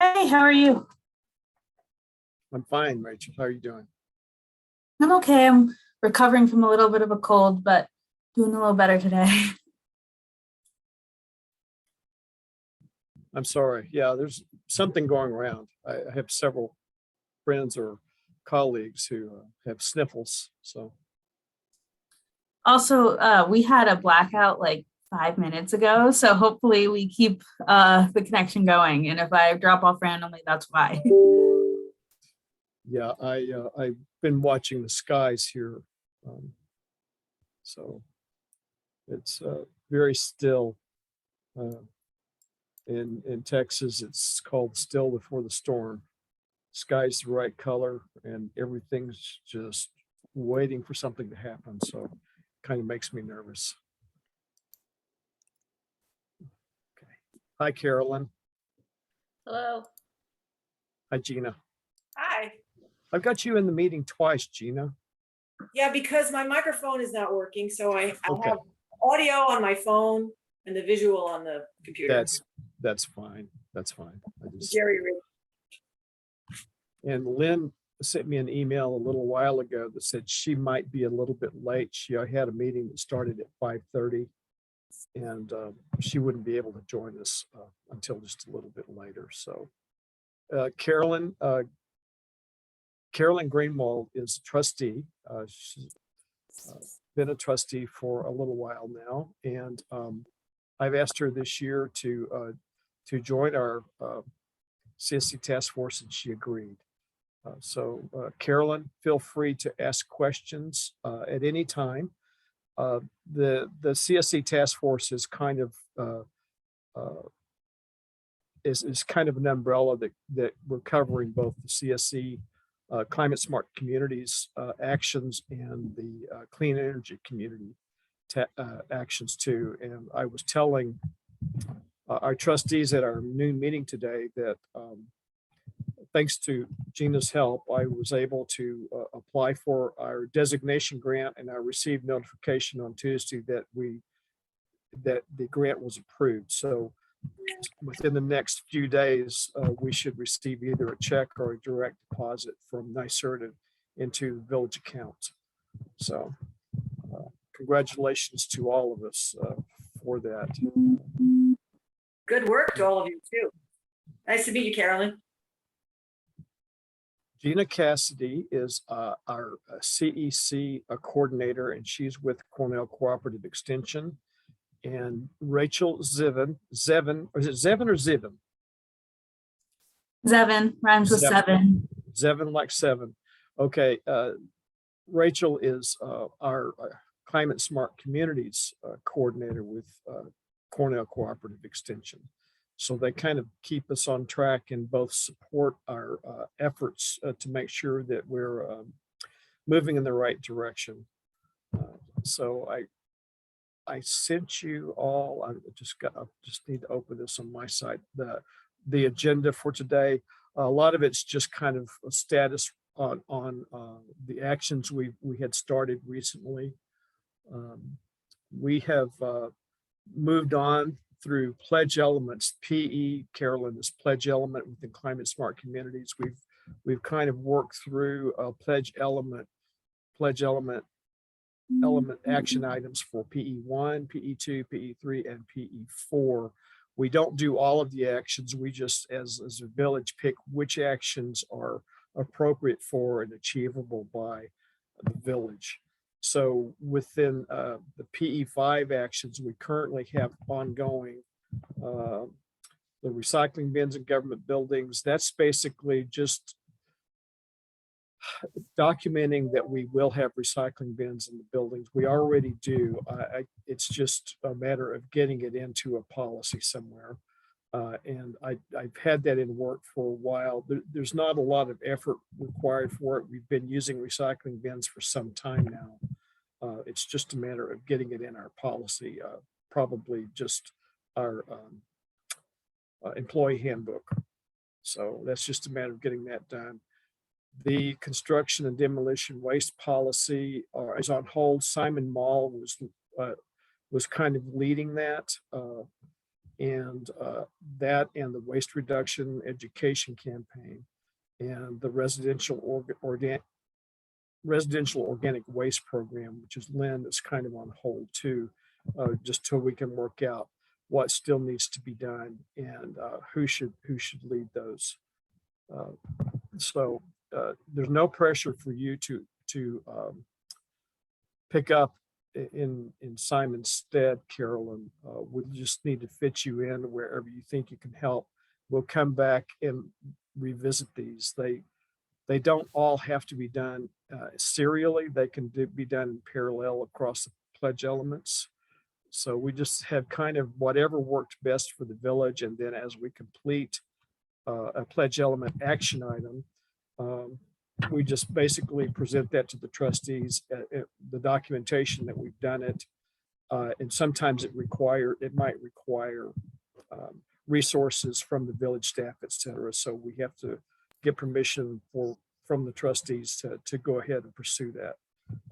Hey, how are you? I'm fine, Rachel. How are you doing? I'm okay. I'm recovering from a little bit of a cold, but doing a little better today. I'm sorry. Yeah, there's something going around. I have several friends or colleagues who have sniffles. So, Also, we had a blackout like 5 minutes ago, so hopefully we keep the connection going. And if I drop off randomly, that's why. yeah, I've been watching the skies here. Um, so it's very still. Uh, in Texas, it's called still before the storm. Sky's the right color, and everything's just waiting for something to happen. So, kind of makes me nervous. Okay. Hi, Carolyn. Hello. Hi, Gina. Hi. I've got you in the meeting twice, Gina. Yeah, because my microphone is not working, so I Okay. have audio on my phone and the visual on the computer. That's fine. That's fine. Jerry. And Lynn sent me an email a little while ago that said she might be a little bit late. She had a meeting that started at 5:30, and she wouldn't be able to join us until just a little bit later. So, Carolyn Greenwald is a trustee. She's been a trustee for a little while now, and I've asked her this year to join our CSC task force, and she agreed. Carolyn, feel free to ask questions at any time. The CSC task force is kind of is kind of an umbrella that we're covering both the CSC climate smart communities actions and the clean energy community actions too. And I was telling our trustees at our noon meeting today that thanks to Gina's help, I was able to apply for our designation grant, and I received notification on Tuesday that the grant was approved. So within the next few days, we should receive either a check or a direct deposit from NYSERDA into village accounts. So congratulations to all of us for that. Good work to all of you too. Nice to meet you, Carolyn. Gina Cassidy is our CEC coordinator, and she's with Cornell Cooperative Extension. And Rachel Zevin, or is it Zevin or Zivin? Zevin rhymes with seven. Zevin like seven. Okay. Rachel is our Climate Smart Communities coordinator with Cornell Cooperative Extension. So they kind of keep us on track and both support our efforts to make sure that we're moving in the right direction. So I sent you all. I just need to open this on my side. The agenda for today. A lot of it's just kind of a status on the actions we had started recently. We have moved on through pledge elements. PE, Carolyn, is pledge element within climate smart communities. We've kind of worked through a pledge element action items for PE1, PE2, PE3, and PE4. We don't do all of the actions. We just, as a village, pick which actions are appropriate for and achievable by the village. So within the PE5 actions, we currently have ongoing the recycling bins in government buildings. That's basically just documenting that we will have recycling bins in the buildings. We already do. It's just a matter of getting it into a policy somewhere. And I've had that in work for a while. There's not a lot of effort required for it. We've been using recycling bins for some time now. It's just a matter of getting it in our policy, probably just our employee handbook. So that's just a matter of getting that done. The construction and demolition waste policy is on hold. Simon Mall was kind of leading that. and that and the waste reduction education campaign and the residential organic waste program, which is Lynn, is kind of on hold too, just till we can work out what still needs to be done and who should lead those. So there's no pressure for you to pick up in Simon's stead, Carolyn. We just need to fit you in wherever you think you can help. We'll come back and revisit these. They don't all have to be done serially. They can be done in parallel across the pledge elements. So we just have kind of whatever worked best for the village. And then as we complete a pledge element action item, we just basically present that to the trustees, the documentation that we've done it. And sometimes it might require resources from the village staff, et cetera. So we have to get permission from the trustees to go ahead and pursue that.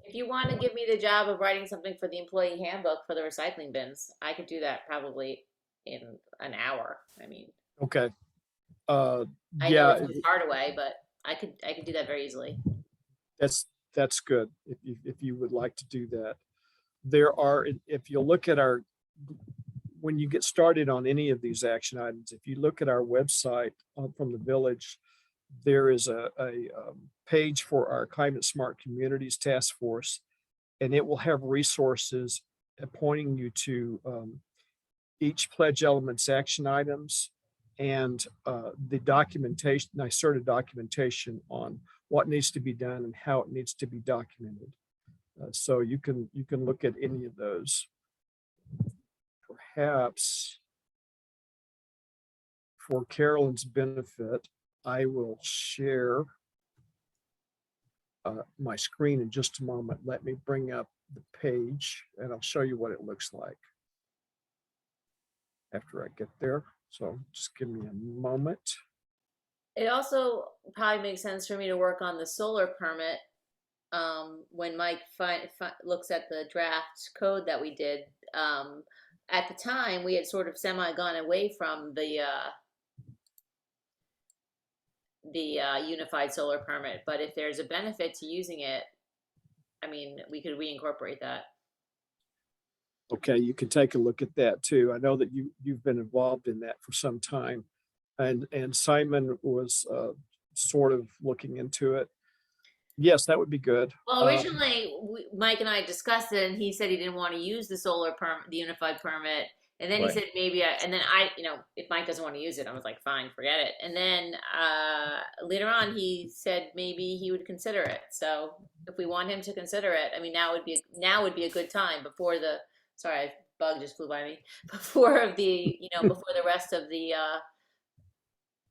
If you want to give me the job of writing something for the employee handbook for the recycling bins, I could do that probably in an hour. I mean, Okay. I know Yeah, it's hard away, but I could do that very easily. that's good. If you would like to do that, if you look at when you get started on any of these action items, if you look at our website from the village, there is a page for our Climate Smart Communities Task Force, and it will have resources pointing you to each pledge elements action items and the documentation, NYSERDA documentation on what needs to be done and how it needs to be documented. So you can look at any of those. Perhaps for Carolyn's benefit, I will share my screen in just a moment. Let me bring up the page and I'll show you what it looks like after I get there. So just give me a moment. It also probably makes sense for me to work on the solar permit when Mike looks at the draft code that we did. At the time, we had sort of gone away from the unified solar permit, but if there's a benefit to using it, I mean, we could reincorporate that. Okay, you can take a look at that too. I know that you've been involved in that for some time, and Simon was sort of looking into it. Yes, that would be good. Well, originally Mike and I discussed it, and he said he didn't want to use the solar permit, the unified permit, and then Right. he said maybe, and then if Mike doesn't want to use it, I was like, fine, forget it. And then later on, he said maybe he would consider it. So if we want him to consider it, I mean, now would be a good time before the. Sorry, a bug just flew by me. Before the rest of the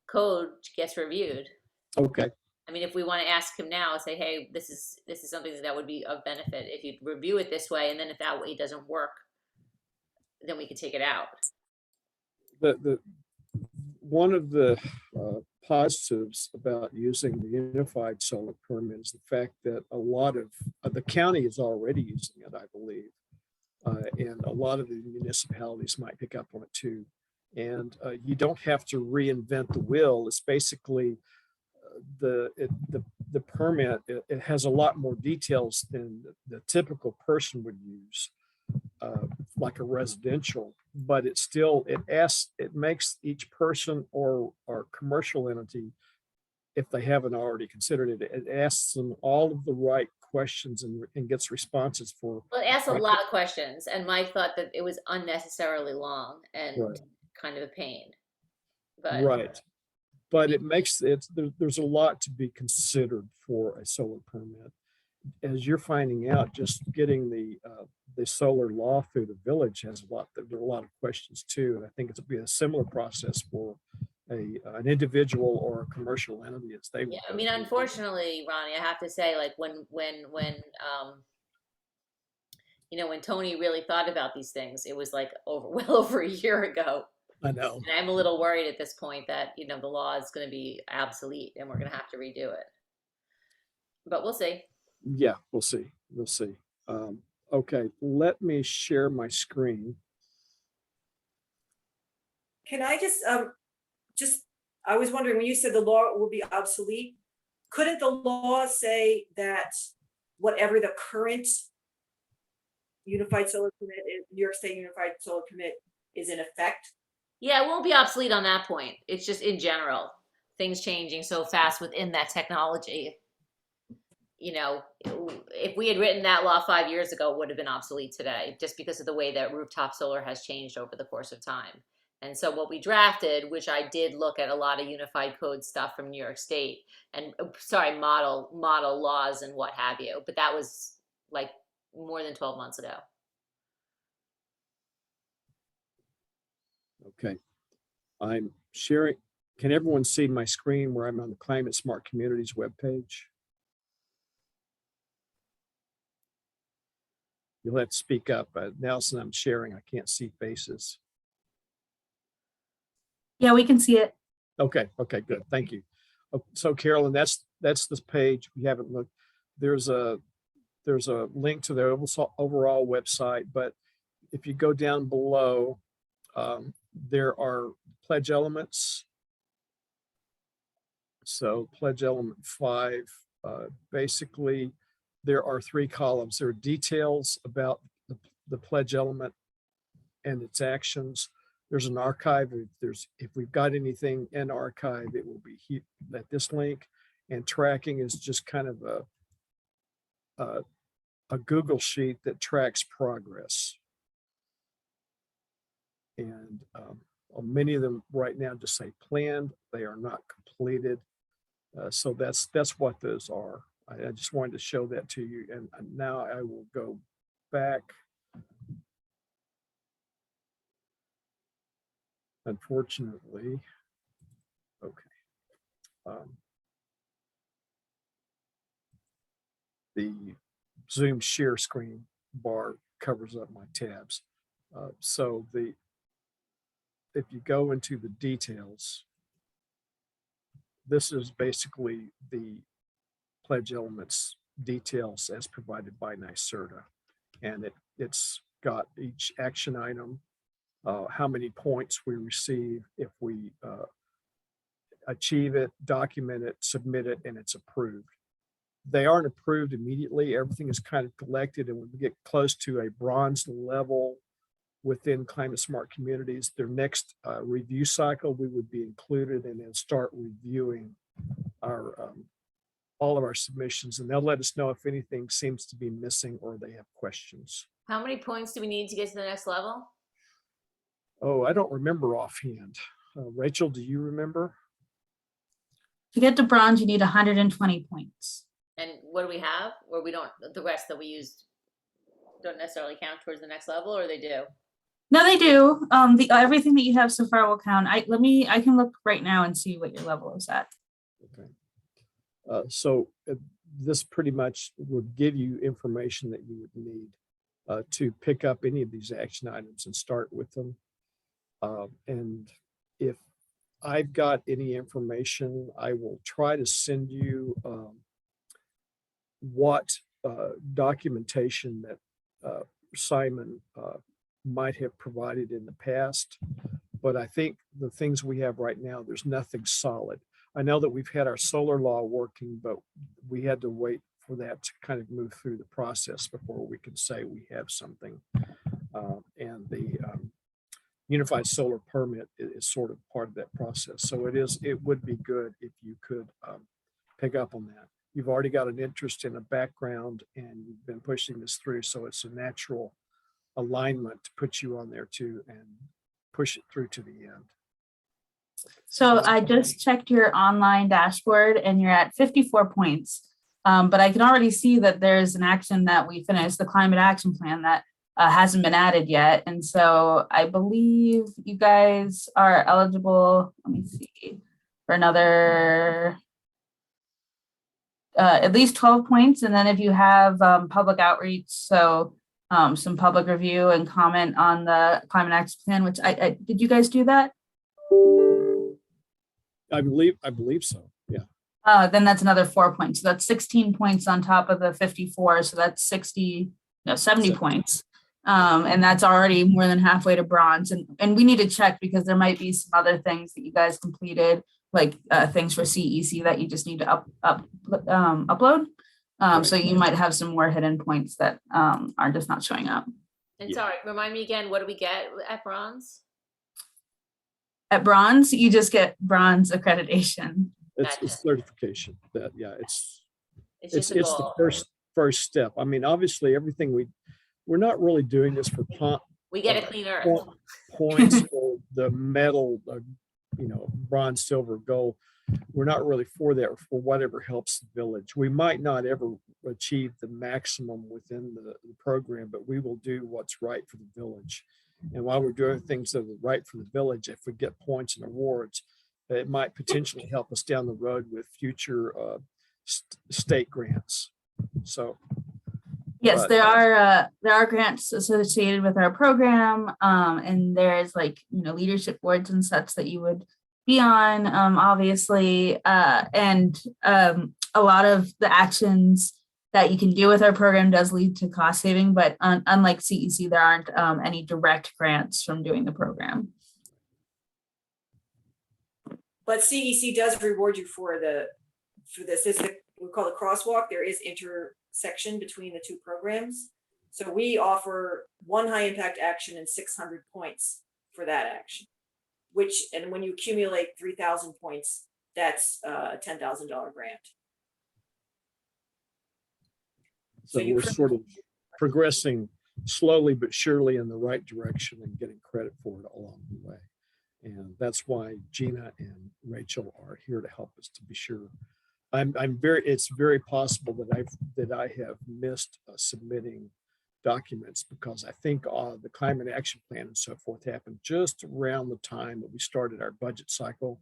code gets reviewed. Okay. I mean, if we want to ask him now, say, hey, this is something that would be of benefit if you review it this way, and then if that way doesn't work, then we could take it out. One of the positives about using the unified solar permit is the fact that a lot of the county is already using it, I believe. And a lot of the municipalities might pick up on it too. And you don't have to reinvent the wheel. It's basically the permit. It has a lot more details than the typical person would use, like a residential. But it makes each person or commercial entity, if they haven't already considered it, it asks them all of the right questions and gets responses for. Well, it asks a lot of questions, and Mike thought that it was unnecessarily long and Right. kind of a pain. But Right. But it makes it, there's a lot to be considered for a solar permit. As you're finding out, just getting the solar law through the village there are a lot of questions too. And I think it'll be a similar process for an individual or a commercial entity as they. yeah, I mean, unfortunately, Ronnie, I have to say, like when Tony really thought about these things, it was like well over a year ago. I know. And I'm a little worried at this point that, the law is going to be obsolete and we're going to have to redo it. But we'll see. Yeah, we'll see. We'll see. Okay, let me share my screen. Can I just, I was wondering, when you said the law will be obsolete, couldn't the law say that whatever the current Unified Solar Permit, New York State Unified Solar Permit is in effect? Yeah, it won't be obsolete on that point. It's just in general, things changing so fast within that technology. You know, if we had written that law 5 years ago, it would have been obsolete today, just because of the way that rooftop solar has changed over the course of time. And so what we drafted, which I did look at a lot of unified code stuff from New York State and model laws and what have you, but that was like more than 12 months ago. Okay. I'm sharing. Can everyone see my screen where I'm on the Climate Smart Communities webpage? You'll have to speak up. Nelson, I'm sharing. I can't see faces. Yeah, we can see it. Okay, good. Thank you. So Carolyn, that's this page. We haven't looked. There's a link to the overall website, but if you go down below, there are pledge elements. So pledge element 5, basically there are 3 columns. There are details about the pledge element and its actions. There's an archive. If we've got anything in archive, it will be at this link. And tracking is just kind of a Google sheet that tracks progress. And many of them right now just say planned. They are not completed. So that's what those are. I just wanted to show that to you. And now I will go back. Unfortunately, okay. The Zoom share screen bar covers up my tabs. So if you go into the details, this is basically the pledge elements details as provided by NYSERDA. And it's got each action item, how many points we receive if we achieve it, document it, submit it, and it's approved. They aren't approved immediately. Everything is kind of collected, and when we get close to a bronze level within Climate Smart Communities, their next review cycle, we would be included and then start reviewing our all of our submissions, and they'll let us know if anything seems to be missing or they have questions. How many points do we need to get to the next level? Oh, I don't remember offhand. Rachel, do you remember? To get to bronze, you need 120 points. And what do we have? Or we don't, the rest that we used don't necessarily count towards the next level, or they do? No, they do. Everything that you have so far will count. I can look right now and see what your level is at. Okay. So this pretty much would give you information that you would need to pick up any of these action items and start with them. And if I've got any information, I will try to send you what documentation that Simon might have provided in the past. But I think the things we have right now, there's nothing solid. I know that we've had our solar law working, but we had to wait for that to kind of move through the process before we can say we have something. And the Unified Solar Permit is sort of part of that process. So it would be good if you could pick up on that. You've already got an interest in a background and you've been pushing this through. So it's a natural alignment to put you on there too and push it through to the end. So I just checked your online dashboard and you're at 54 points. But I can already see that there's an action that we finished, the climate action plan, that hasn't been added yet. And so I believe you guys are eligible, let me see, for another at least 12 points. And then if you have public outreach, so some public review and comment on the climate action plan, which did you guys do that? I believe so. Yeah. Then that's another 4 points. So that's 16 points on top of the 54. So that's 70 points. And that's already more than halfway to bronze. And we need to check because there might be some other things that you guys completed, like things for CEC that you just need to upload. So you might have some more hidden points that are just not showing up. And Yeah. sorry, remind me again, what do we get at bronze? At bronze, you just get bronze accreditation. It's Gotcha. certification that, yeah, It's it's just a the goal. first step. I mean, obviously everything we're not really doing this for We get a clean earth. points or the medal, bronze, silver, gold. We're not really for that, for whatever helps the village. We might not ever achieve the maximum within the program, but we will do what's right for the village. And while we're doing things that are right for the village, if we get points and awards, it might potentially help us down the road with future state grants. So Yes, but- there are grants associated with our program, and there's leadership boards and such that you would be on, obviously, and a lot of the actions that you can do with our program does lead to cost saving, but unlike CEC, there aren't any direct grants from doing the program. But CEC does reward you for this. We call it crosswalk. There is intersection between the two programs. So we offer one high impact action and 600 points for that action, and when you accumulate 3,000 points, that's a $10,000 grant. So we're sort of progressing slowly but surely in the right direction and getting credit for it along the way. And that's why Gina and Rachel are here to help us to be sure. It's very possible that I have missed submitting documents because I think the climate action plan and so forth happened just around the time that we started our budget cycle.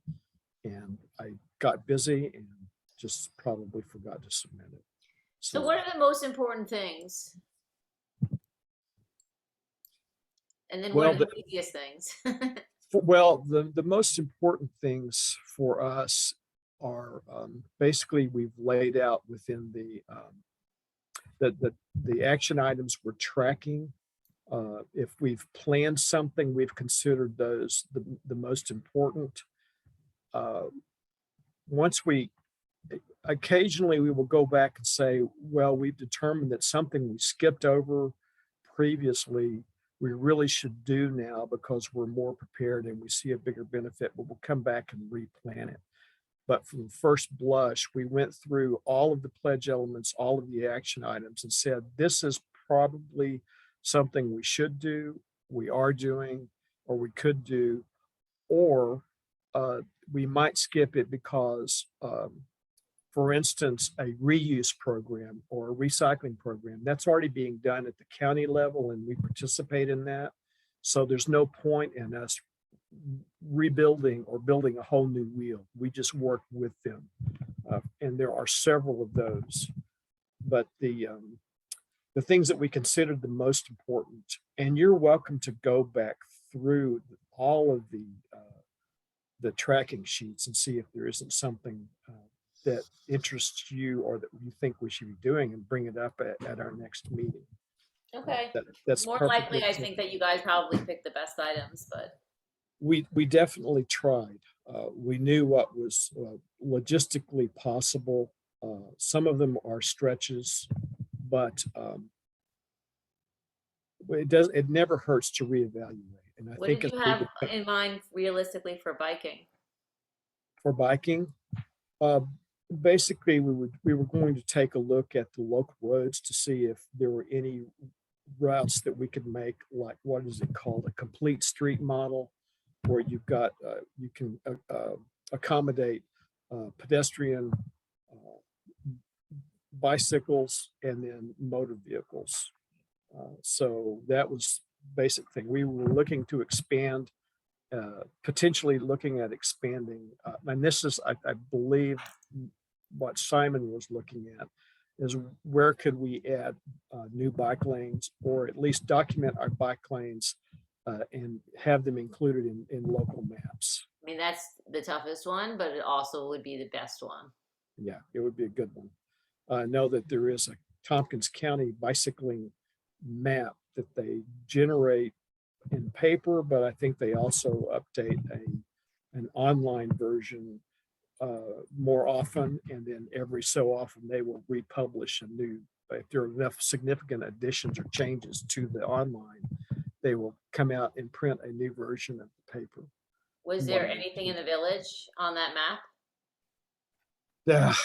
And I got busy and just probably forgot to submit it. So what are the most important things? And then what are the easiest things? Well, the most important things for us are basically we've laid out within the action items we're tracking. If we've planned something, we've considered those the most important. Occasionally we will go back and say, well, we've determined that something we skipped over previously we really should do now because we're more prepared and we see a bigger benefit, but we'll come back and replan it. But from first blush, we went through all of the pledge elements, all of the action items and said, this is probably something we should do, we are doing, or we could do, or we might skip it because, for instance, a reuse program or a recycling program, that's already being done at the county level and we participate in that. So there's no point in us rebuilding or building a whole new wheel. We just work with them. And there are several of those. But the things that we considered the most important, and you're welcome to go back through all of the tracking sheets and see if there isn't something that interests you or that you think we should be doing and bring it up at our next meeting. Okay. That's more likely, I think that you guys probably picked the best items, but we definitely tried. We knew what was logistically possible. Some of them are stretches, but it never hurts to reevaluate. And I what think did you have in mind realistically for biking? For biking, basically we were going to take a look at the local roads to see if there were any routes that we could make, like what is it called, a complete street model, where you've got you can accommodate pedestrian, bicycles, and then motor vehicles. So that was basic thing. We were looking to expand, potentially looking at expanding, and this is, I believe, what Simon was looking at, is where could we add new bike lanes, or at least document our bike lanes and have them included in local maps. I mean, that's the toughest one, but it also would be the best one. Yeah, it would be a good one. I know that there is a Tompkins County bicycling map that they generate in paper, but I think they also update an online version more often, and then every so often they will republish a new, if there are enough significant additions or changes to the online, they will come out and print a new version of the paper. Was there anything in the village on that map?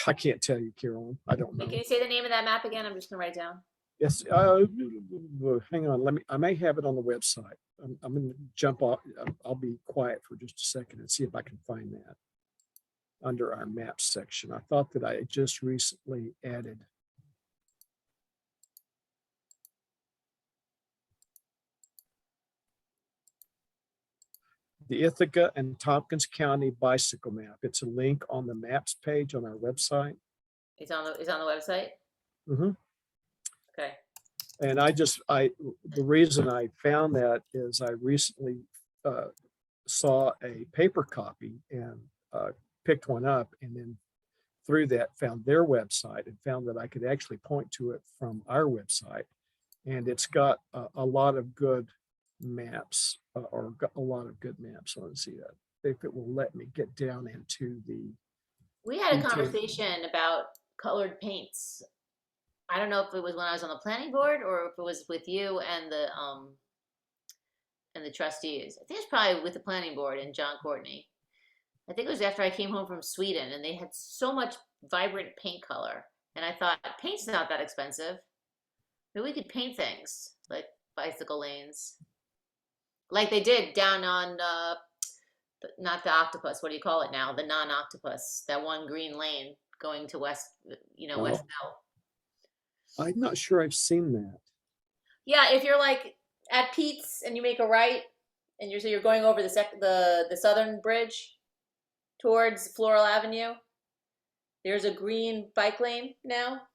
I can't tell you, Carolyn. I don't know. Can you say the name of that map again? I'm just gonna write it down. Yes, hang on. I may have it on the website. I'm going to jump off. I'll be quiet for just a second and see if I can find that under our maps section. I thought that I had just recently added. The Ithaca and Tompkins County bicycle map. It's a link on the maps page on our website. It's on the website? Mm-hmm. Okay. And the reason I found that is I recently saw a paper copy and picked one up, and then through that found their website and found that I could actually point to it from our website. And it's got a lot of good maps or a lot of good maps. So let's see that if it will let me get down into the. We had a detail. conversation about colored paints. I don't know if it was when I was on the planning board or if it was with you and the trustees. I think it's probably with the planning board and John Courtney. I think it was after I came home from Sweden and they had so much vibrant paint color. And I thought, paint's not that expensive. Maybe we could paint things like bicycle lanes. Like they did down on, not the octopus, what do you call it now? The non-octopus, that one green lane going to West, West Mill. I'm not sure I've seen that. Yeah, if you're like at Pete's and you make a right, and you're going over the southern bridge towards Floral Avenue, there's a green bike lane now.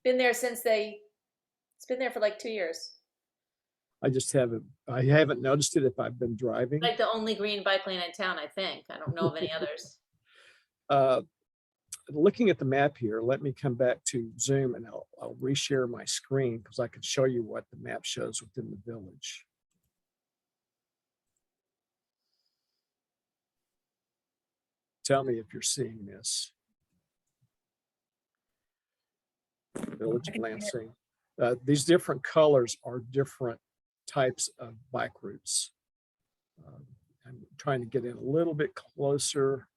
Been there since it's been there for like 2 years. I haven't noticed it if I've been driving. Like the only green bike lane in town, I think. I don't know of any others. Looking at the map here, let me come back to Zoom and I'll reshare my screen because I can show you what the map shows within the village. Tell me if you're seeing this. Village of Lansing. These different colors are different types of bike routes. I'm trying to get in a little bit closer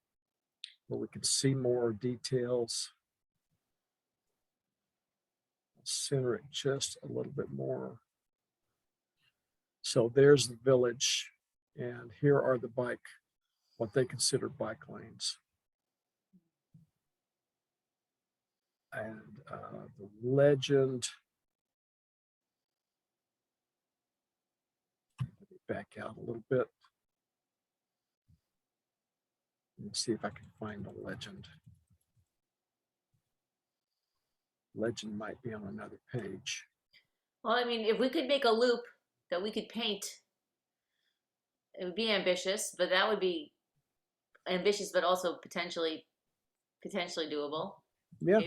where we can see more details. I'll center it just a little bit more. So there's the village, and here are the what they consider bike lanes. And the legend. Let me back out a little bit. Let's see if I can find the legend. Legend might be on another page. Well, I mean, if we could make a loop that we could paint, it would be ambitious, but that would be ambitious, but also potentially doable. Yeah,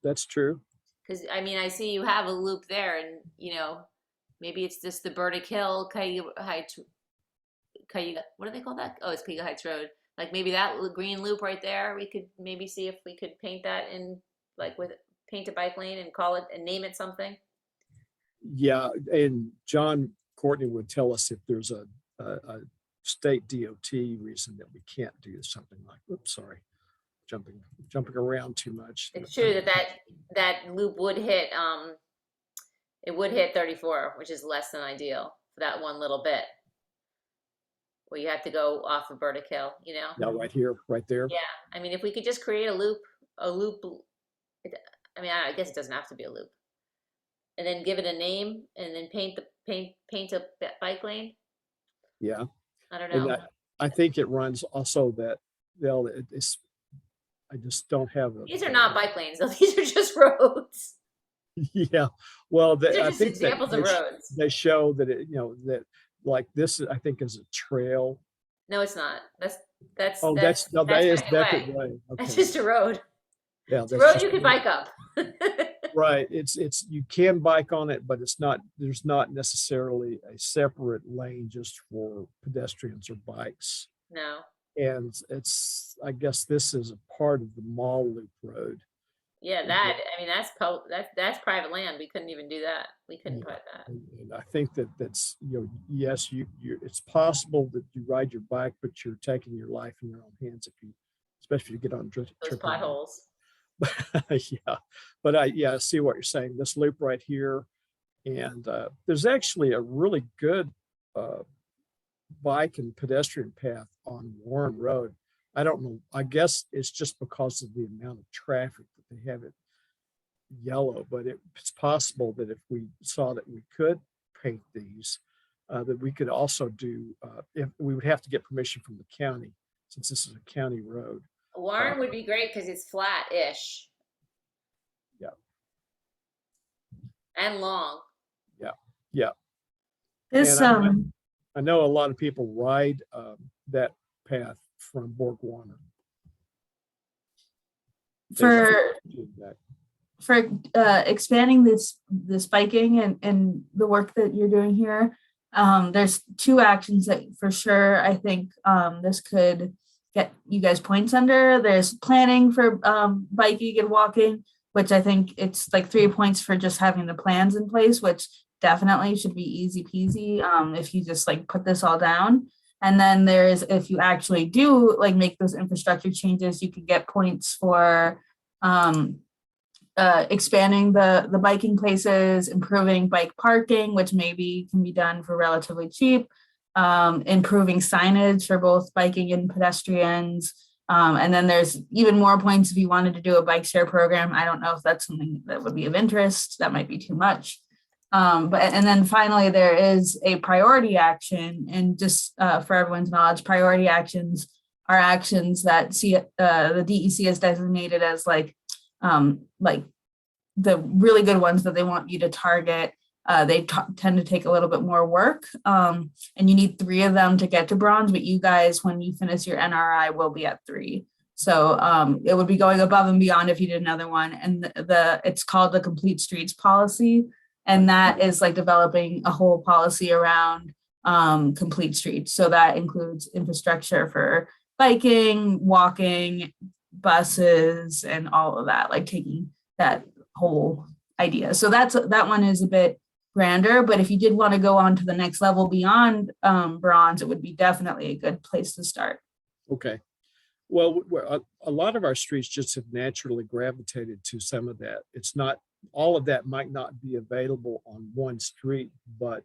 that's true. Because I mean, I see you have a loop there, and maybe it's just the Burdick Hill, Cayuga Heights. What do they call that? Oh, it's Cayuga Heights Road. Like maybe that green loop right there, we could maybe see if we could paint that in, like paint a bike lane and call it and name it something. Yeah, and John Courtney would tell us if there's a state DOT reason that we can't do something like. Oops, sorry, jumping around too much. It's true that loop would hit. It would hit 34, which is less than ideal for that one little bit. Where you have to go off of Burdick Hill, Yeah, right here, right there. Yeah, I mean, if we could just create a loop. I mean, I guess it doesn't have to be a loop. And then give it a name, and then paint a bike lane. Yeah. I don't know. And I think it runs also that it's. I just don't have. These are not bike lanes, though. These are just roads. Yeah. Well, These are I just think examples of roads. They show that that. Like this, I think, is a trail. No, it's not. That's That's definitely way. Okay. That's just a road. Yeah, it's a road you could bike up. Right, it's, you can bike on it, but there's not necessarily a separate lane just for pedestrians or bikes. No. And I guess this is a part of the Mall Loop Road. Yeah, I mean, that's private land. We couldn't even do that. We couldn't put that. And I think that's, yes, it's possible that you ride your bike, but you're taking your life in your own hands especially if you get on Those tripping. potholes. Yeah, but I see what you're saying. This loop right here, and there's actually a really good bike and pedestrian path on Warren Road. I don't know. I guess it's just because of the amount of traffic that they have it yellow, but it's possible that if we saw that we could paint these, that we could also do, if we would have to get permission from the county, since this is a county road. Warren would be great because it's flat-ish. Yeah. And long. Yeah. This, And I know a lot of people ride that path from Borg Warner. for expanding this biking and the work that you're doing here, there's two actions that for sure I think this could get you guys points under. There's planning for biking and walking, which I think it's like 3 points for just having the plans in place, which definitely should be easy peasy if you just like put this all down. And then there's, if you actually do like make those infrastructure changes, you could get points for expanding the biking places, improving bike parking, which maybe can be done for relatively cheap, improving signage for both biking and pedestrians. And then there's even more points if you wanted to do a bike share program. I don't know if that's something that would be of interest. That might be too much. And then finally, there is a priority action, and just for everyone's knowledge, priority actions are actions that the DEC has designated as like the really good ones that they want you to target. They tend to take a little bit more work, and you need 3 of them to get to bronze, but you guys, when you finish your NRI, will be at 3. So it would be going above and beyond if you did another one. And it's called the Complete Streets Policy. And that is like developing a whole policy around complete streets. So that includes infrastructure for biking, walking, buses, and all of that, like taking that whole idea. So that one is a bit grander, but if you did want to go on to the next level beyond bronze, it would be definitely a good place to start. Okay. Well, a lot of our streets just have naturally gravitated to some of that. It's not, all of that might not be available on one street, but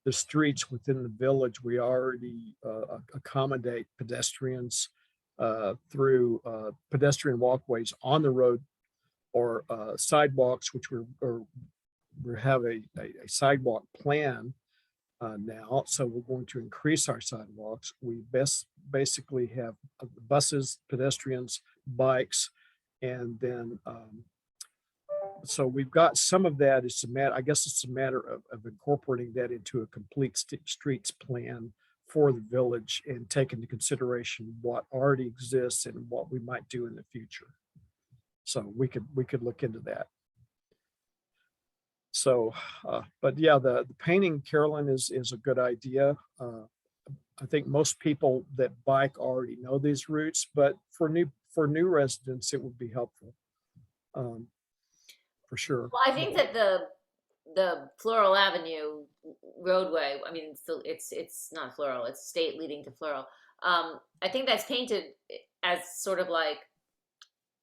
the streets within the village, we already accommodate pedestrians through pedestrian walkways on the road, or sidewalks, which we have a sidewalk plan now. So we're going to increase our sidewalks. We basically have buses, pedestrians, bikes, and then so we've got some of that. I guess it's a matter of incorporating that into a complete streets plan for the village and take into consideration what already exists and what we might do in the future. So we could look into that. So, but yeah, the painting, Carolyn, is a good idea. I think most people that bike already know these routes, but for new residents, it would be helpful. For sure. Well, I think that the Floral Avenue roadway, I mean, it's not Floral, it's state leading to Floral. I think that's painted as sort of like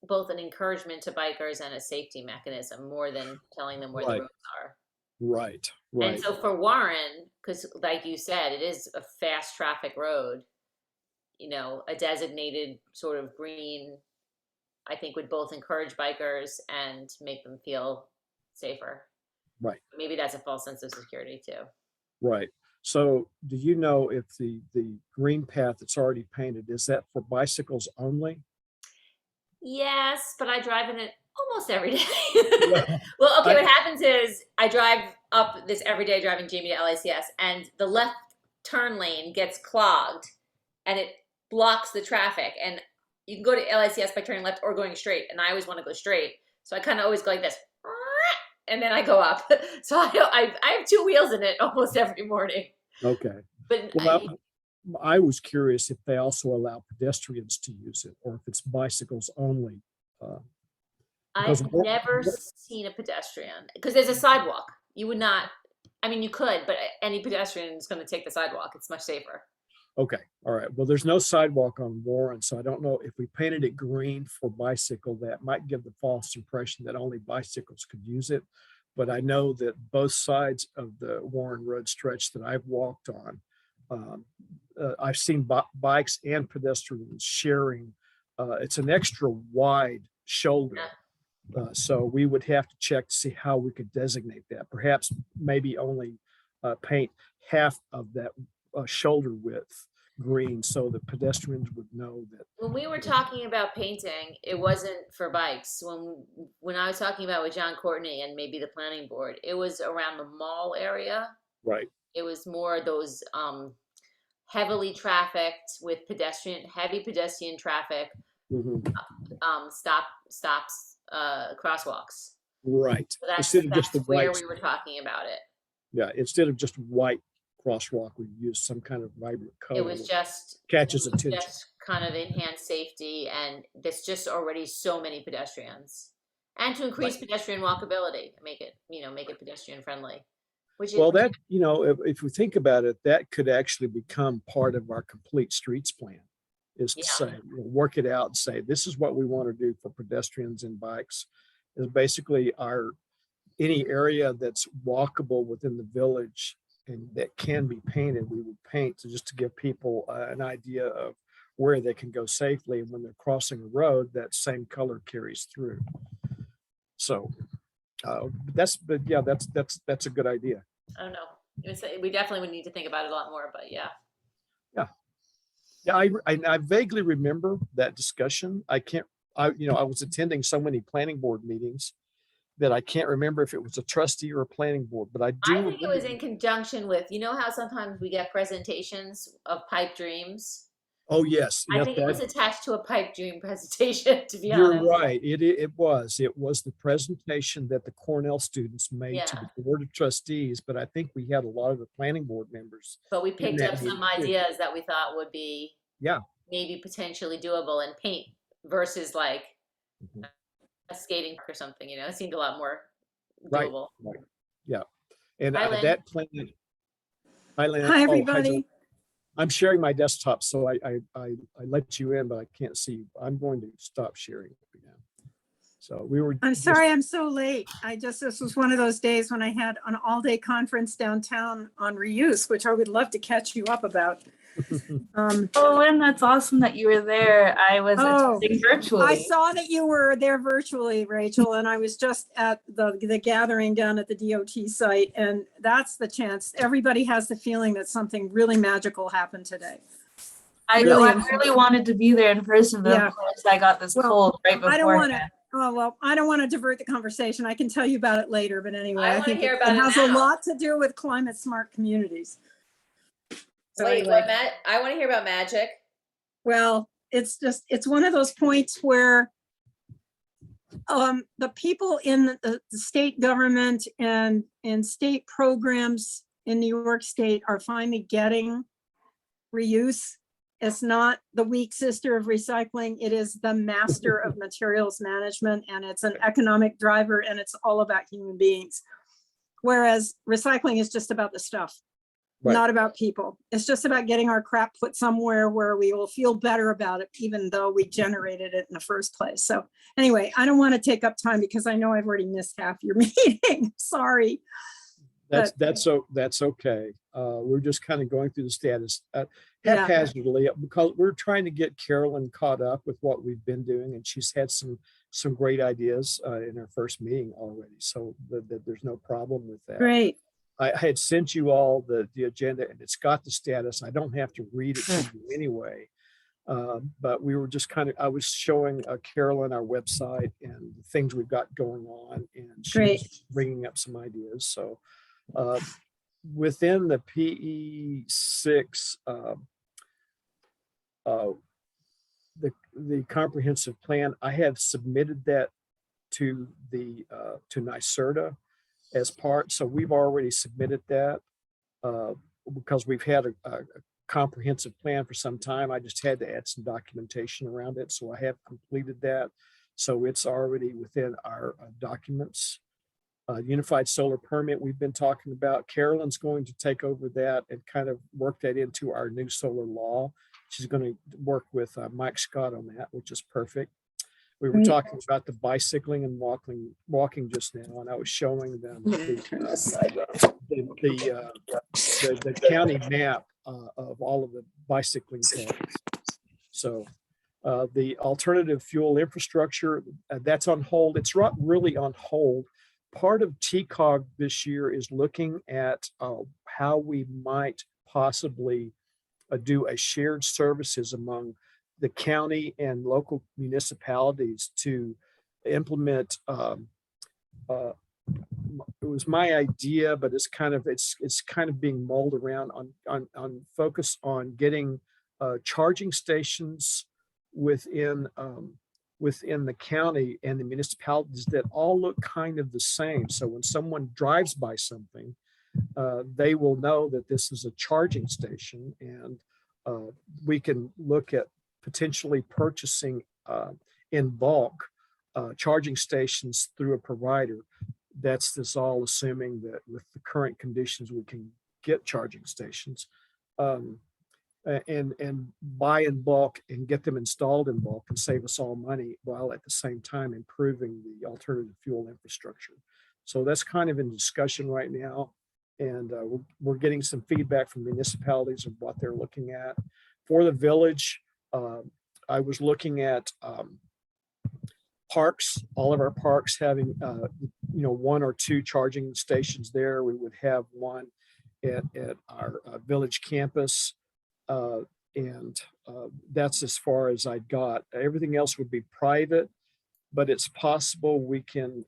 both an encouragement to bikers and a safety mechanism, more than telling them where the roads are. Right. And so for Warren, because like you said, it is a fast traffic road, a designated sort of green, I think would both encourage bikers and make them feel safer. Right. Maybe that's a false sense of security too. Right. So do you know if the green path that's already painted, is that for bicycles only? Yes, but I drive in it almost every day. Well, okay, what happens is I drive up this every day driving Jamie to LICS, and the left turn lane gets clogged and it blocks the traffic. And you can go to LICS by turning left or going straight, and I always want to go straight. So I kind of always go like this. and then I go up. So I have two wheels in it almost every morning. Okay. But Well, I was curious if they also allow pedestrians to use it or if it's bicycles only. Because I've never seen a pedestrian because there's a sidewalk. You would not. I mean, you could, but any pedestrian is going to take the sidewalk. It's much safer. Okay, all right. Well, there's no sidewalk on Warren, so I don't know if we painted it green for bicycle, that might give the false impression that only bicycles could use it. But I know that both sides of the Warren Road stretch that I've walked on, I've seen bikes and pedestrians sharing. It's an extra wide shoulder. So we would have to check to see how we could designate that. Perhaps maybe only paint half of that shoulder width green so the pedestrians would know that. When we were talking about painting, it wasn't for bikes. When I was talking about with John Courtney and maybe the planning board, it was around the mall area. Right. It was more those heavily trafficked with heavy pedestrian traffic, Mhm. stops, crosswalks. Right. So that's Instead of just the where white. we were talking about it. Yeah. Instead of just white crosswalk, we use some kind of vibrant color. It was just catches attention. just kind of enhance safety, and there's just already so many pedestrians, and to increase pedestrian walkability, make it pedestrian friendly. Well, that, if we think about it, that could actually become part of our complete streets plan, is to say, work it out and say, this is what we want to do for pedestrians and bikes, is basically any area that's walkable within the village and that can be painted, we would paint just to give people an idea of where they can go safely. And when they're crossing a road, that same color carries through. So that's a good idea. I don't know. We definitely would need to think about it a lot more, but yeah. Yeah, I vaguely remember that discussion. I was attending so many planning board meetings that I can't remember if it was a trustee or a planning board, but I think it was in conjunction with, how sometimes we get presentations of pipe dreams. Oh, yes. I think it was attached to a pipe dream presentation, to be honest. You're right. It was the presentation that the Cornell students made to the board of trustees, but I think we had a lot of the planning board members. But we picked up some ideas that we thought would be maybe potentially doable in paint versus like a skating park or something, it seemed a lot more doable. Right. Yeah. And Hi, that plan. Hi, everybody. I'm sharing my desktop, so I let you in, but I can't see you. I'm going to stop sharing again. So I'm sorry I'm so late. This was one of those days when I had an all-day conference downtown on reuse, which I would love to catch you up about. Lynn, that's awesome that you were there. I was attending virtually. I saw that you were there virtually, Rachel, and I was just at the gathering down at the DOT site, and that's the chance. Everybody has the feeling that something really magical happened today. I really wanted to be there in person, but of course I got this cold right before. I don't want to divert the conversation. I can tell you about it later, but anyway, I think it has a lot to do with climate smart communities. So anyway, I want to hear about magic. Well, it's one of those points where the people in the state government and state programs in New York State are finally getting reuse. It's not the weak sister of recycling. It is the master of materials management, and it's an economic driver, and it's all about human beings. Whereas recycling is just about the stuff. Not about people. It's just about getting our crap put somewhere where we will feel better about it, even though we generated it in the first place. So anyway, I don't want to take up time because I know I've already missed half your meeting. Sorry. That's okay. We're just kind of going through the status haphazardly because we're trying to get Carolyn caught up with what we've been doing, and she's had some great ideas in her first meeting already. So there's no problem with that. Great. I had sent you all the agenda, and it's got the status. I don't have to read it to you anyway. But we were just I was showing Carolyn our website and the things we've got going on, and she was bringing up some ideas. So within the PE6, the comprehensive plan, I have submitted that to NYSERDA. as part. So we've already submitted that because we've had a comprehensive plan for some time. I just had to add some documentation around it. So I have completed that. So it's already within our documents. Unified solar permit we've been talking about. Carolyn's going to take over that and kind of work that into our new solar law. She's going to work with Mike Scott on that, which is perfect. We were talking about the bicycling and walking just now, and I was showing them the county map of all of the bicycling paths. So the alternative fuel infrastructure, that's on hold. It's not really on hold. Part of TCOG this year is looking at how we might possibly do a shared services among the county and local municipalities to implement. It was my idea, but it's kind of being molded around on focus on getting charging stations within the county and the municipalities that all look kind of the same. So when someone drives by something, they will know that this is a charging station, and we can look at potentially purchasing in bulk charging stations through a provider. That's this all assuming that with the current conditions, we can get charging stations. And buy in bulk and get them installed in bulk and save us all money while at the same time improving the alternative fuel infrastructure. So that's kind of in discussion right now. And we're getting some feedback from municipalities of what they're looking at. For the village, I was looking at parks, all of our parks having, one or two charging stations there. We would have one at our village campus. And that's as far as I got. Everything else would be private, but it's possible we can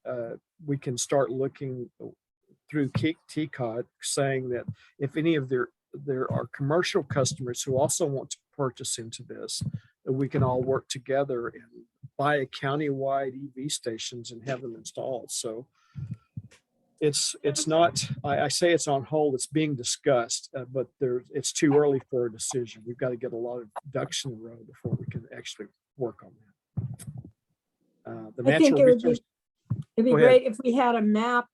start looking through TCOT, saying that if any of there are commercial customers who also want to purchase into this, that we can all work together and buy a countywide EV stations and have them installed. So it's not, I say it's on hold, it's being discussed, but it's too early for a decision. We've got to get a lot of ducks in a row before we can actually work on that. I think it'd be Go ahead. great if we had a map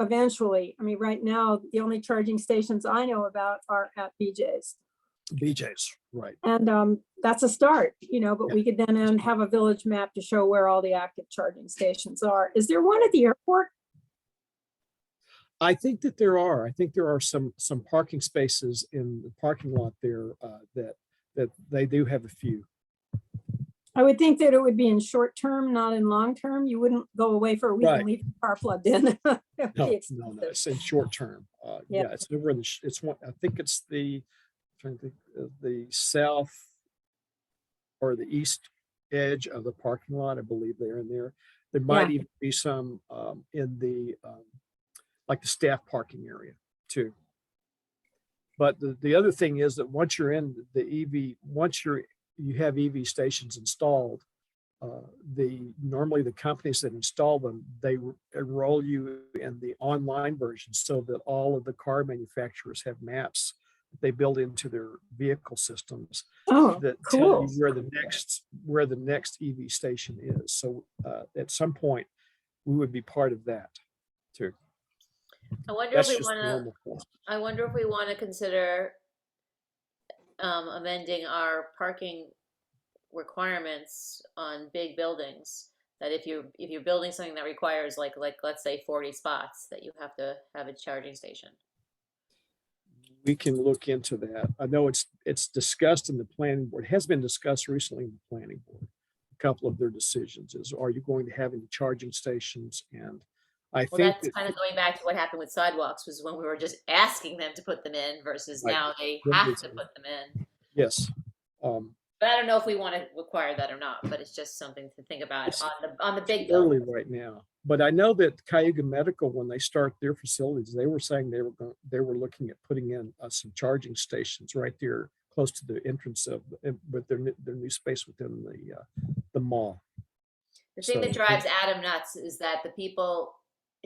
eventually. I mean, right now, the only charging stations I know about are at BJ's. BJ's, right. And that's a start, but we could then have a village map to show where all the active charging stations are. Is there one at the airport? I think that there are. I think there are some parking spaces in the parking lot there that they do have a few. I would think that it would be in short term, not in long term. You wouldn't go away for a week and leave the car plugged in. No, it's in short term. Yeah, it's over in it's one. I think it's the south or the east edge of the parking lot. I believe they're in there. There might even be some in the like the staff parking area too. But the other thing is that once you're in the EV, once you have EV stations installed, normally the companies that install them, they enroll you in the online version so that all of the car manufacturers have maps that they build into their vehicle systems that tell you where the next EV station is. So at some point we would be part of that too. I wonder if we want to consider amending our parking requirements on big buildings. That if you're building something that requires like let's say 40 spots, that you have to have a charging station. We can look into that. I know it's discussed in the planning board. It has been discussed recently in the planning board. A couple of their decisions is, are you going to have any charging stations? And I think that's kind of going back to what happened with sidewalks, was when we were just asking them to put them in versus now they have to put them in. Yes. But I don't know if we want to require that or not, but it's just something to think about on the big early right now. But I know that Cayuga Medical, when they start their facilities, they were saying they were looking at putting in some charging stations right there close to the entrance of with their new space within the mall. The thing that drives Adam nuts is that the people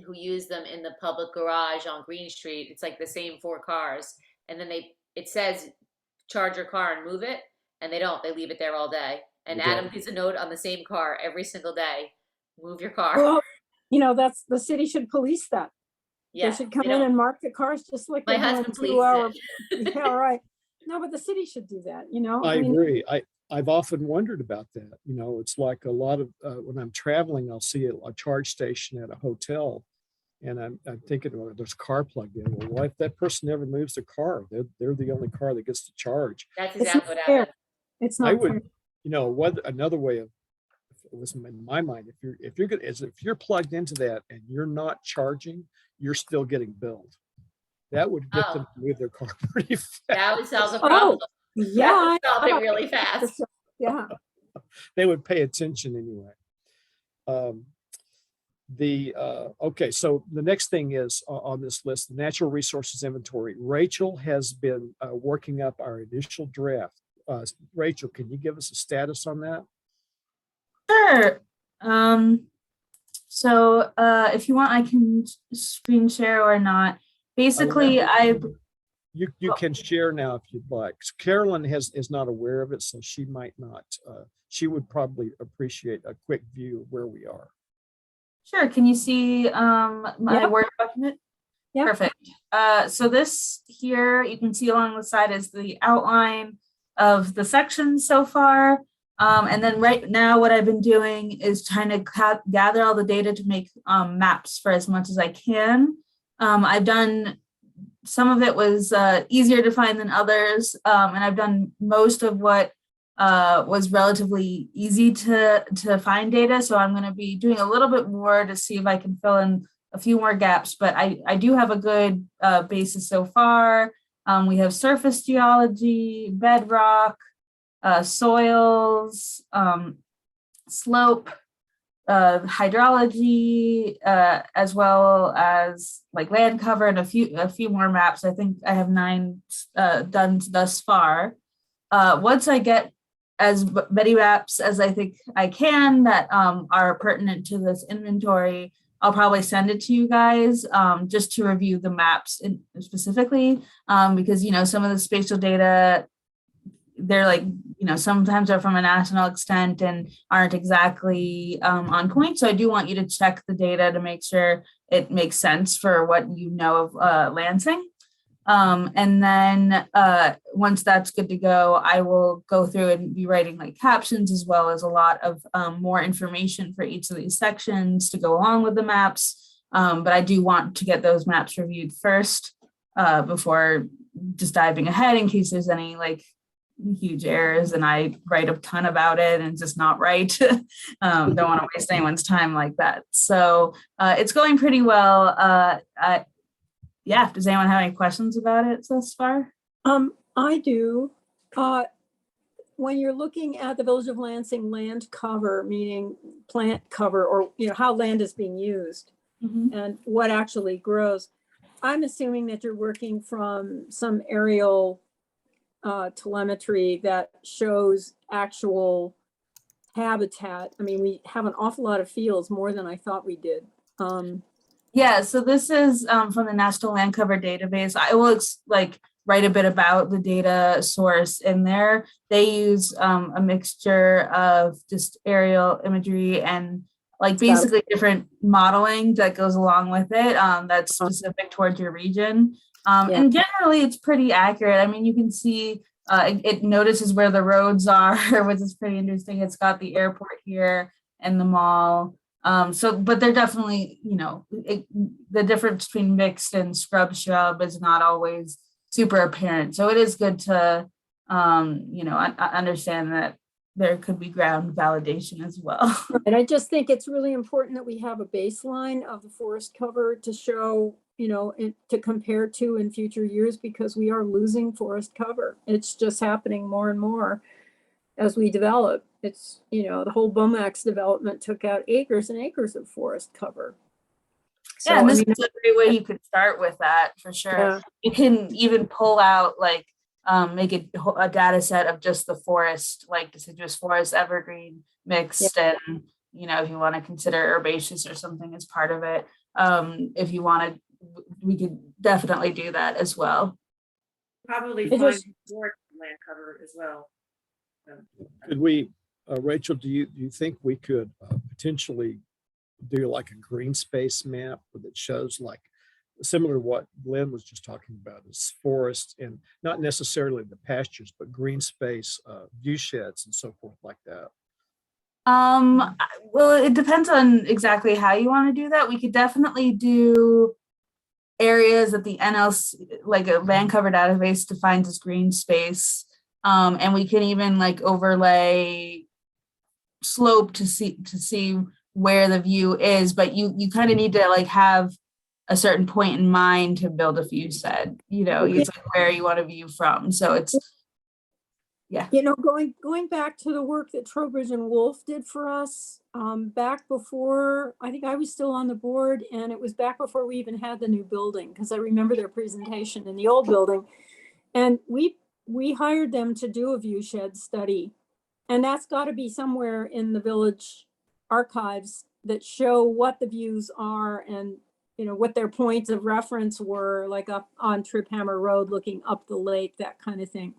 who use them in the public garage on Green Street. It's like the same 4 cars. And then it says charge your car and move it. And they don't, they leave it there all day. And They Adam don't. leaves a note on the same car every single day. Move your car. Well, that's, the city should police that. They Yeah. should come they in don't. and mark the cars just like My they do on husband 2 pleased hour. it. Yeah, right. No, but the city should do that, I mean, agree. I've often wondered about that. It's like a lot of, when I'm traveling, I'll see a charge station at a hotel. And I'm thinking, well, there's a car plugged in. Well, what if that person never moves the car? They're the only car that gets to charge. That's It's exactly what fair. happened. It's I not fair. would, what another way of, it was in my mind, if you're good, if you're plugged into that and you're not charging, you're still getting billed. That would get them to move their car pretty fast. That would solve the Oh, problem. yeah. That would solve I- it really fast. Yeah. They would pay attention anyway. Okay, so the next thing is on this list, the natural resources inventory. Rachel has been working up our initial draft. Rachel, can you give us a status on that? Sure. So if you want, I can screen share or not. Basically, You can share now if you'd like. Carolyn is not aware of it, so she might not. She would probably appreciate a quick view of where we are. Sure. Can you see my Yep. Word document? Yep. Perfect. So this here, you can see along the side is the outline of the sections so far. And then right now what I've been doing is trying to gather all the data to make maps for as much as I can. I've done, some of it was easier to find than others. And I've done most of what was relatively easy to find data. So I'm going to be doing a little bit more to see if I can fill in a few more gaps, but I do have a good basis so far. We have surface geology, bedrock, soils, slope, hydrology, as well as like land cover and a few more maps. I think I have 9 done thus far. Once I get as many maps as I think I can that are pertinent to this inventory, I'll probably send it to you guys just to review the maps specifically, because, some of the spatial data, they're like, sometimes are from a national extent and aren't exactly on point. So I do want you to check the data to make sure it makes sense for what you know of Lansing. And then once that's good to go, I will go through and be writing like captions as well as a lot of more information for each of these sections to go along with the maps. But I do want to get those maps reviewed first before just diving ahead in case there's any like huge errors and I write a ton about it and it's just not right. Don't want to waste anyone's time like that. So it's going pretty well. Yeah, does anyone have any questions about it thus far? I do. When you're looking at the Village of Lansing land cover, meaning plant cover, or how land is being used and what actually grows, I'm assuming that you're working from some aerial telemetry that shows actual habitat. I mean, we have an awful lot of fields, more than I thought we did. Yeah, so this is from the National Land Cover Database. I will write a bit about the data source in there. They use a mixture of just aerial imagery and like basically different modeling that goes along with it that's specific towards your region. And generally it's pretty accurate. I mean, you can see it notices where the roads are, which is pretty interesting. It's got the airport here and the mall. But they're definitely, the difference between mixed and scrub shrub is not always super apparent. So it is good to, understand that there could be ground validation as well. And I just think it's really important that we have a baseline of the forest cover to show, to compare to in future years, because we are losing forest cover. It's just happening more and more as we develop. It's, the whole Bomax development took out acres and acres of forest cover. Yeah, and this is a great way you could start with that for sure. Yeah. You can even pull out make a data set of just the forest, like deciduous forest, evergreen mixed, and if you want to consider herbaceous or something as part of it. If you wanted, we could definitely do that as well. Probably It find just- more land cover as well. Could we, Rachel, do you think we could potentially do like a green space map that shows like similar to what Glenn was just talking about, is forest and not necessarily the pastures, but green space, view sheds and so forth like that? Well, it depends on exactly how you want to do that. We could definitely do areas that the NLC, like a land cover database, defines as green space. And we can even like overlay slope to see where the view is, but you kind of need to like have a certain point in mind to build a view set. It's like where you want to view from. So it's Going back to the work that Trowbridge and Wolf did for us, back before, I think I was still on the board, and it was back before we even had the new building, because I remember their presentation in the old building. And we hired them to do a view shed study. And that's got to be somewhere in the village archives that show what the views are and, what their points of reference were, like up on Trip Hammer Road, looking up the lake, that kind of thing.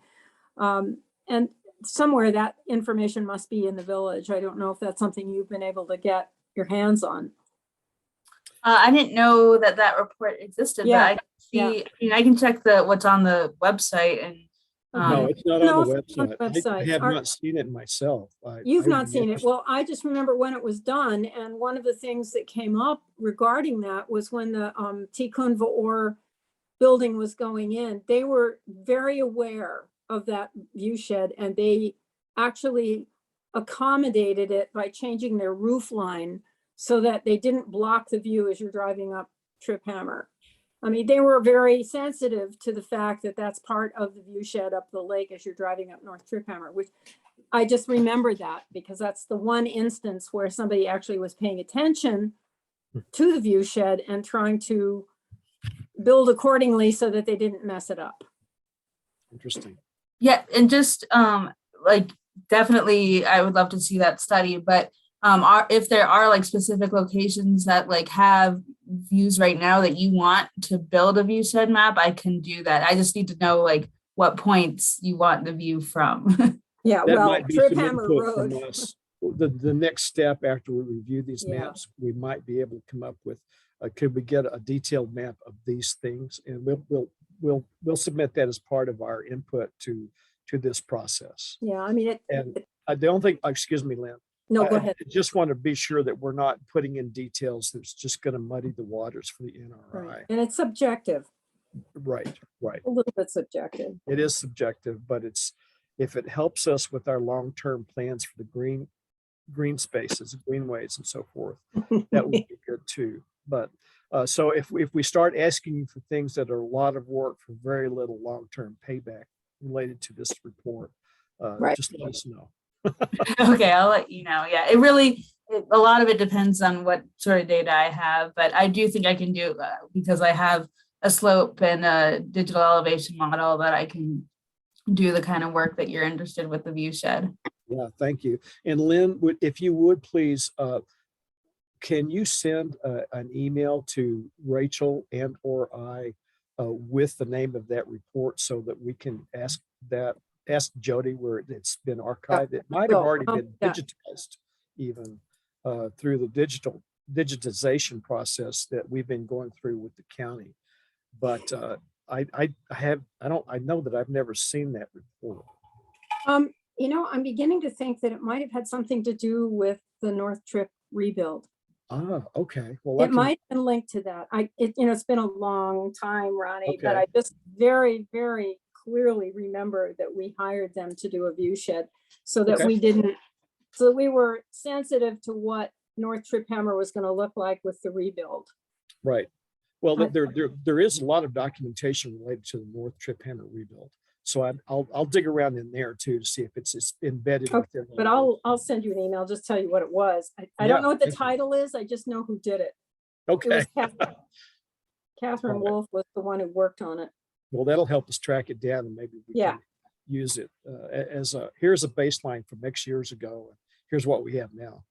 And somewhere that information must be in the village. I don't know if that's something you've been able to get your hands on. I didn't know that report existed, but I can see, I can check what's on the website and. No, it's not No, on the it's on the website. I website. have not seen it myself. You've I not would be seen it. interested. Well, I just remember when it was done, and one of the things that came up regarding that was when the Tikkun V'Or building was going in, they were very aware of that view shed, and they actually accommodated it by changing their roof line so that they didn't block the view as you're driving up Trip Hammer. I mean, they were very sensitive to the fact that that's part of the view shed up the lake as you're driving up North Trip Hammer, which I just remember that because that's the one instance where somebody actually was paying attention to the view shed and trying to build accordingly so that they didn't mess it up. Interesting. Yeah, and just like definitely I would love to see that study, but if there are like specific locations that like have views right now that you want to build a view shed map, I can do that. I just need to know like what points you want the view from. Yeah, That well, might be Trip some Hammer input from Road. us. The next step after we review these Yeah. maps, we might be able to come up with, could we get a detailed map of these things? And we'll submit that as part of our input to this process. Yeah, I mean, And I don't think, excuse me, Lynn. no, go ahead. I just want to be sure that we're not putting in details that's just going to muddy the waters for the NRI. Right. And it's subjective, Right. a little bit subjective. It is subjective, but if it helps us with our long-term plans for the green spaces, greenways and so forth, that would be good too. But so if we start asking you for things that are a lot of work for very little long-term payback related to this report, Right. just let us know. Okay, I'll let you know. Yeah, a lot of it depends on what sort of data I have, but I do think I can do because I have a slope and a digital elevation model that I can do the kind of work that you're interested with the view shed. Yeah, thank you. And Lynn, if you would please, can you send an email to Rachel and or I with the name of that report so that we can ask Jody where it's been archived? It might have already been digitized even through the digitization process that we've been going through with the county. But I know that I've never seen that report. I'm beginning to think that it might have had something to do with the North Trip rebuild. Ah, okay. Well, It might have been linked to that. It's been a long time, Ronnie, but Okay. I just very, very clearly remember that we hired them to do a view shed so that Okay. we were sensitive to what North Trip Hammer was going to look like with the rebuild. Right. Well, I- there is a lot of documentation related to the North Trip Hammer rebuild. So I'll dig around in there too to see if it's embedded Okay, within. But I'll send you an email, just tell you what it was. I don't know what the title is. I just know who did it. It Okay. was Catherine All right. Wolf was the one who worked on it. Well, that'll help us track it down and maybe we can use it as here's a baseline from X years ago. And here's what we have now.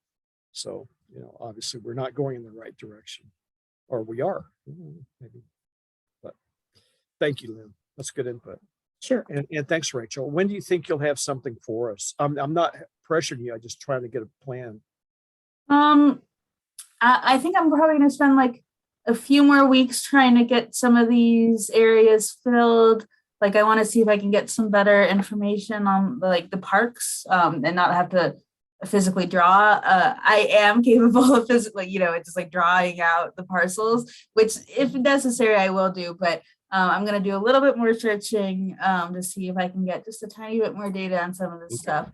So, obviously we're not going in the right direction, or we are, maybe. But thank you, Lynn. That's good input. Sure. And thanks, Rachel. When do you think you'll have something for us? I'm not pressuring you. I'm just trying to get a plan. I think I'm probably gonna spend like a few more weeks trying to get some of these areas filled. Like I want to see if I can get some better information on the parks, and not have to physically draw. I am capable of physically, just like drawing out the parcels, which if necessary I will do, but I'm gonna do a little bit more searching to see if I can get just a tiny bit more data on some of this stuff.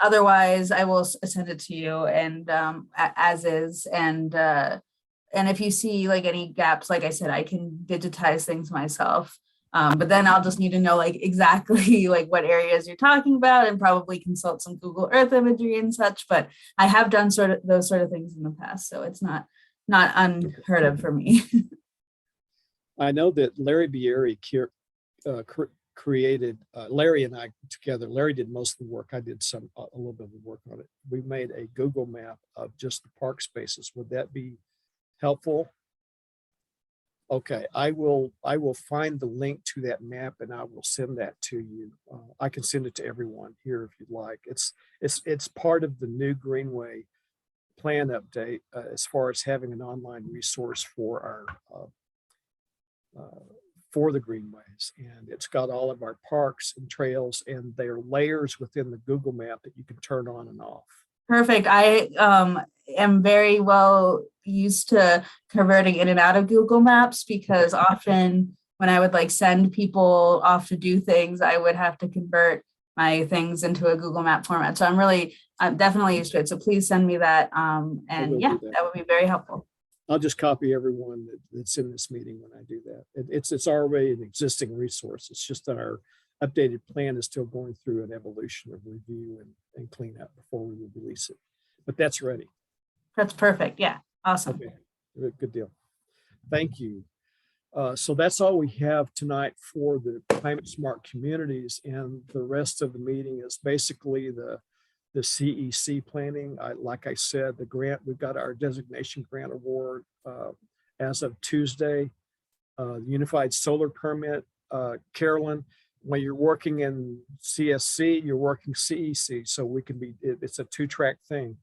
Otherwise, I will send it to you and as is. And if you see like any gaps, like I said, I can digitize things myself. But then I'll just need to know like exactly like what areas you're talking about and probably consult some Google Earth imagery and such. But I have done those sort of things in the past, so it's not unheard of for me. I know that Larry Bieri created, Larry and I together, Larry did most of the work. I did a little bit of the work on it. We made a Google map of just the park spaces. Would that be helpful? Okay, I will find the link to that map and I will send that to you. I can send it to everyone here if you'd like. It's part of the new Greenway plan update as far as having an online resource for our for the greenways, and it's got all of our parks and trails, and they're layers within the Google map that you can turn on and off. Perfect. I am very well used to converting in and out of Google Maps because often when I would like send people off to do things, I would have to convert my things into a Google Map format. So I'm definitely used to it. So please send me that. And yeah, that would be very helpful. I'll just copy everyone that's in this meeting when I do that. It's already an existing resource. It's just that our updated plan is still going through an evolution of review and cleanup before we will release it. But that's ready. That's perfect. Yeah. Awesome. Okay. Good deal. Thank you. So that's all we have tonight for the climate smart communities, and the rest of the meeting is basically the CEC planning. Like I said, the grant, we've got our designation grant award as of Tuesday. Unified solar permit, Carolyn, when you're working in CSC, you're working CEC, so we can be, it's a two-track thing.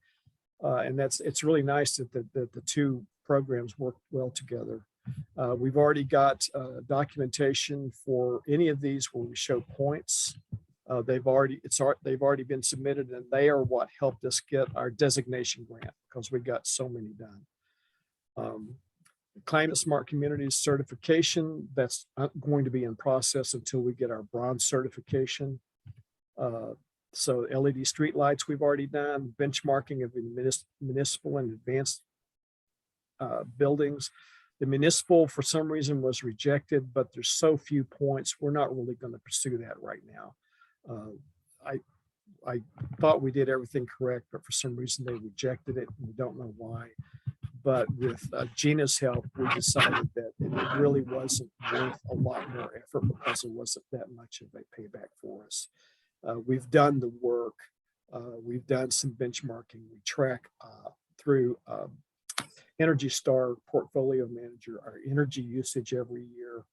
And it's really nice that the two programs work well together. We've already got documentation for any of these where we show points. They've already been submitted, and they are what helped us get our designation grant because we got so many done. Climate Smart Communities certification, that's not going to be in process until we get our bronze certification. So LED streetlights we've already done, benchmarking of municipal and advanced buildings. The municipal, for some reason, was rejected, but there's so few points, we're not really going to pursue that right now. I thought we did everything correct, but for some reason they rejected it. We don't know why. But with Gina's help, we decided that it really wasn't worth a lot more effort because it wasn't that much of a payback for us. We've done the work. We've done some benchmarking. We track through Energy Star Portfolio Manager our energy usage every year.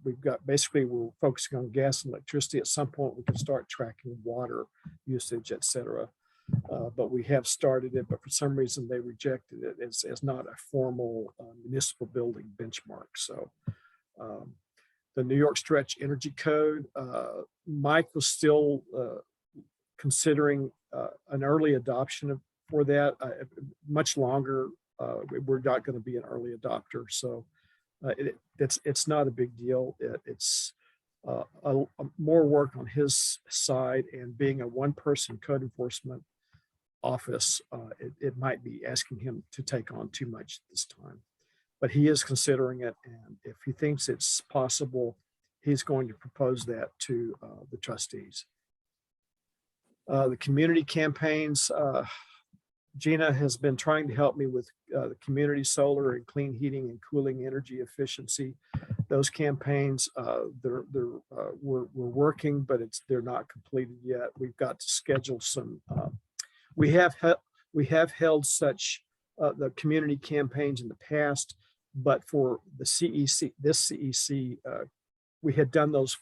We've got, basically we're focusing on gas and electricity. At some point we can start tracking water usage, etc. But we have started it, but for some reason they rejected it as not a formal municipal building benchmark. So the New York Stretch Energy Code, Mike was still considering an early adoption for that, much longer. We're not going to be an early adopter, so it's not a big deal. It's more work on his side, and being a one-person code enforcement office, it might be asking him to take on too much this time. But he is considering it, and if he thinks it's possible, he's going to propose that to the trustees. The community campaigns, Gina has been trying to help me with the community solar and clean heating and cooling energy efficiency. Those campaigns, we're working, but they're not completed yet. We've got to schedule some. We have We have held such the community campaigns in the past, but for the CEC, this CEC, we had done those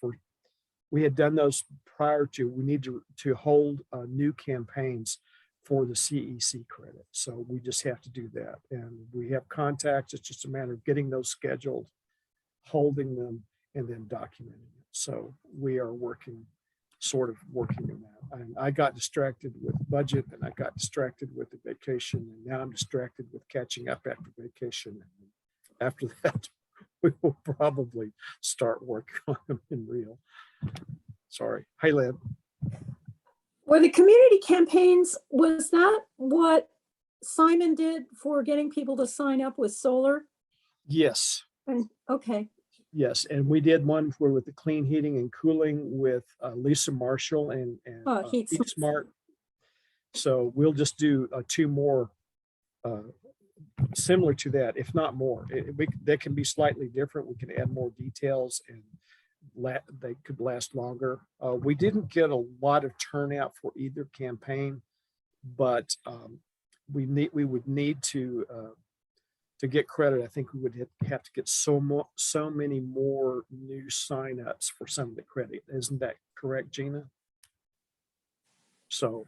prior to. We need to hold new campaigns for the CEC credit. So we just have to do that. And we have contacts. It's just a matter of getting those scheduled, holding them, and then documenting it. So we are sort of working on that. And I got distracted with budget, and I got distracted with the vacation, and now I'm distracted with catching up after vacation. And after that, we will probably start working on them in real. Sorry. Hi, Lynn. Were the community campaigns, was that what Simon did for getting people to sign up with solar? Yes. And okay, Yes, and we did one with the clean heating and cooling with Lisa Marshall and Heat Heat Smart. So we'll just do 2 more similar to that, if not more. They can be slightly different. We can add more details, and they could last longer. We didn't get a lot of turnout for either campaign, but we would need to get credit. I think we would have to get so many more new signups for some of the credit. Isn't that correct, Gina? So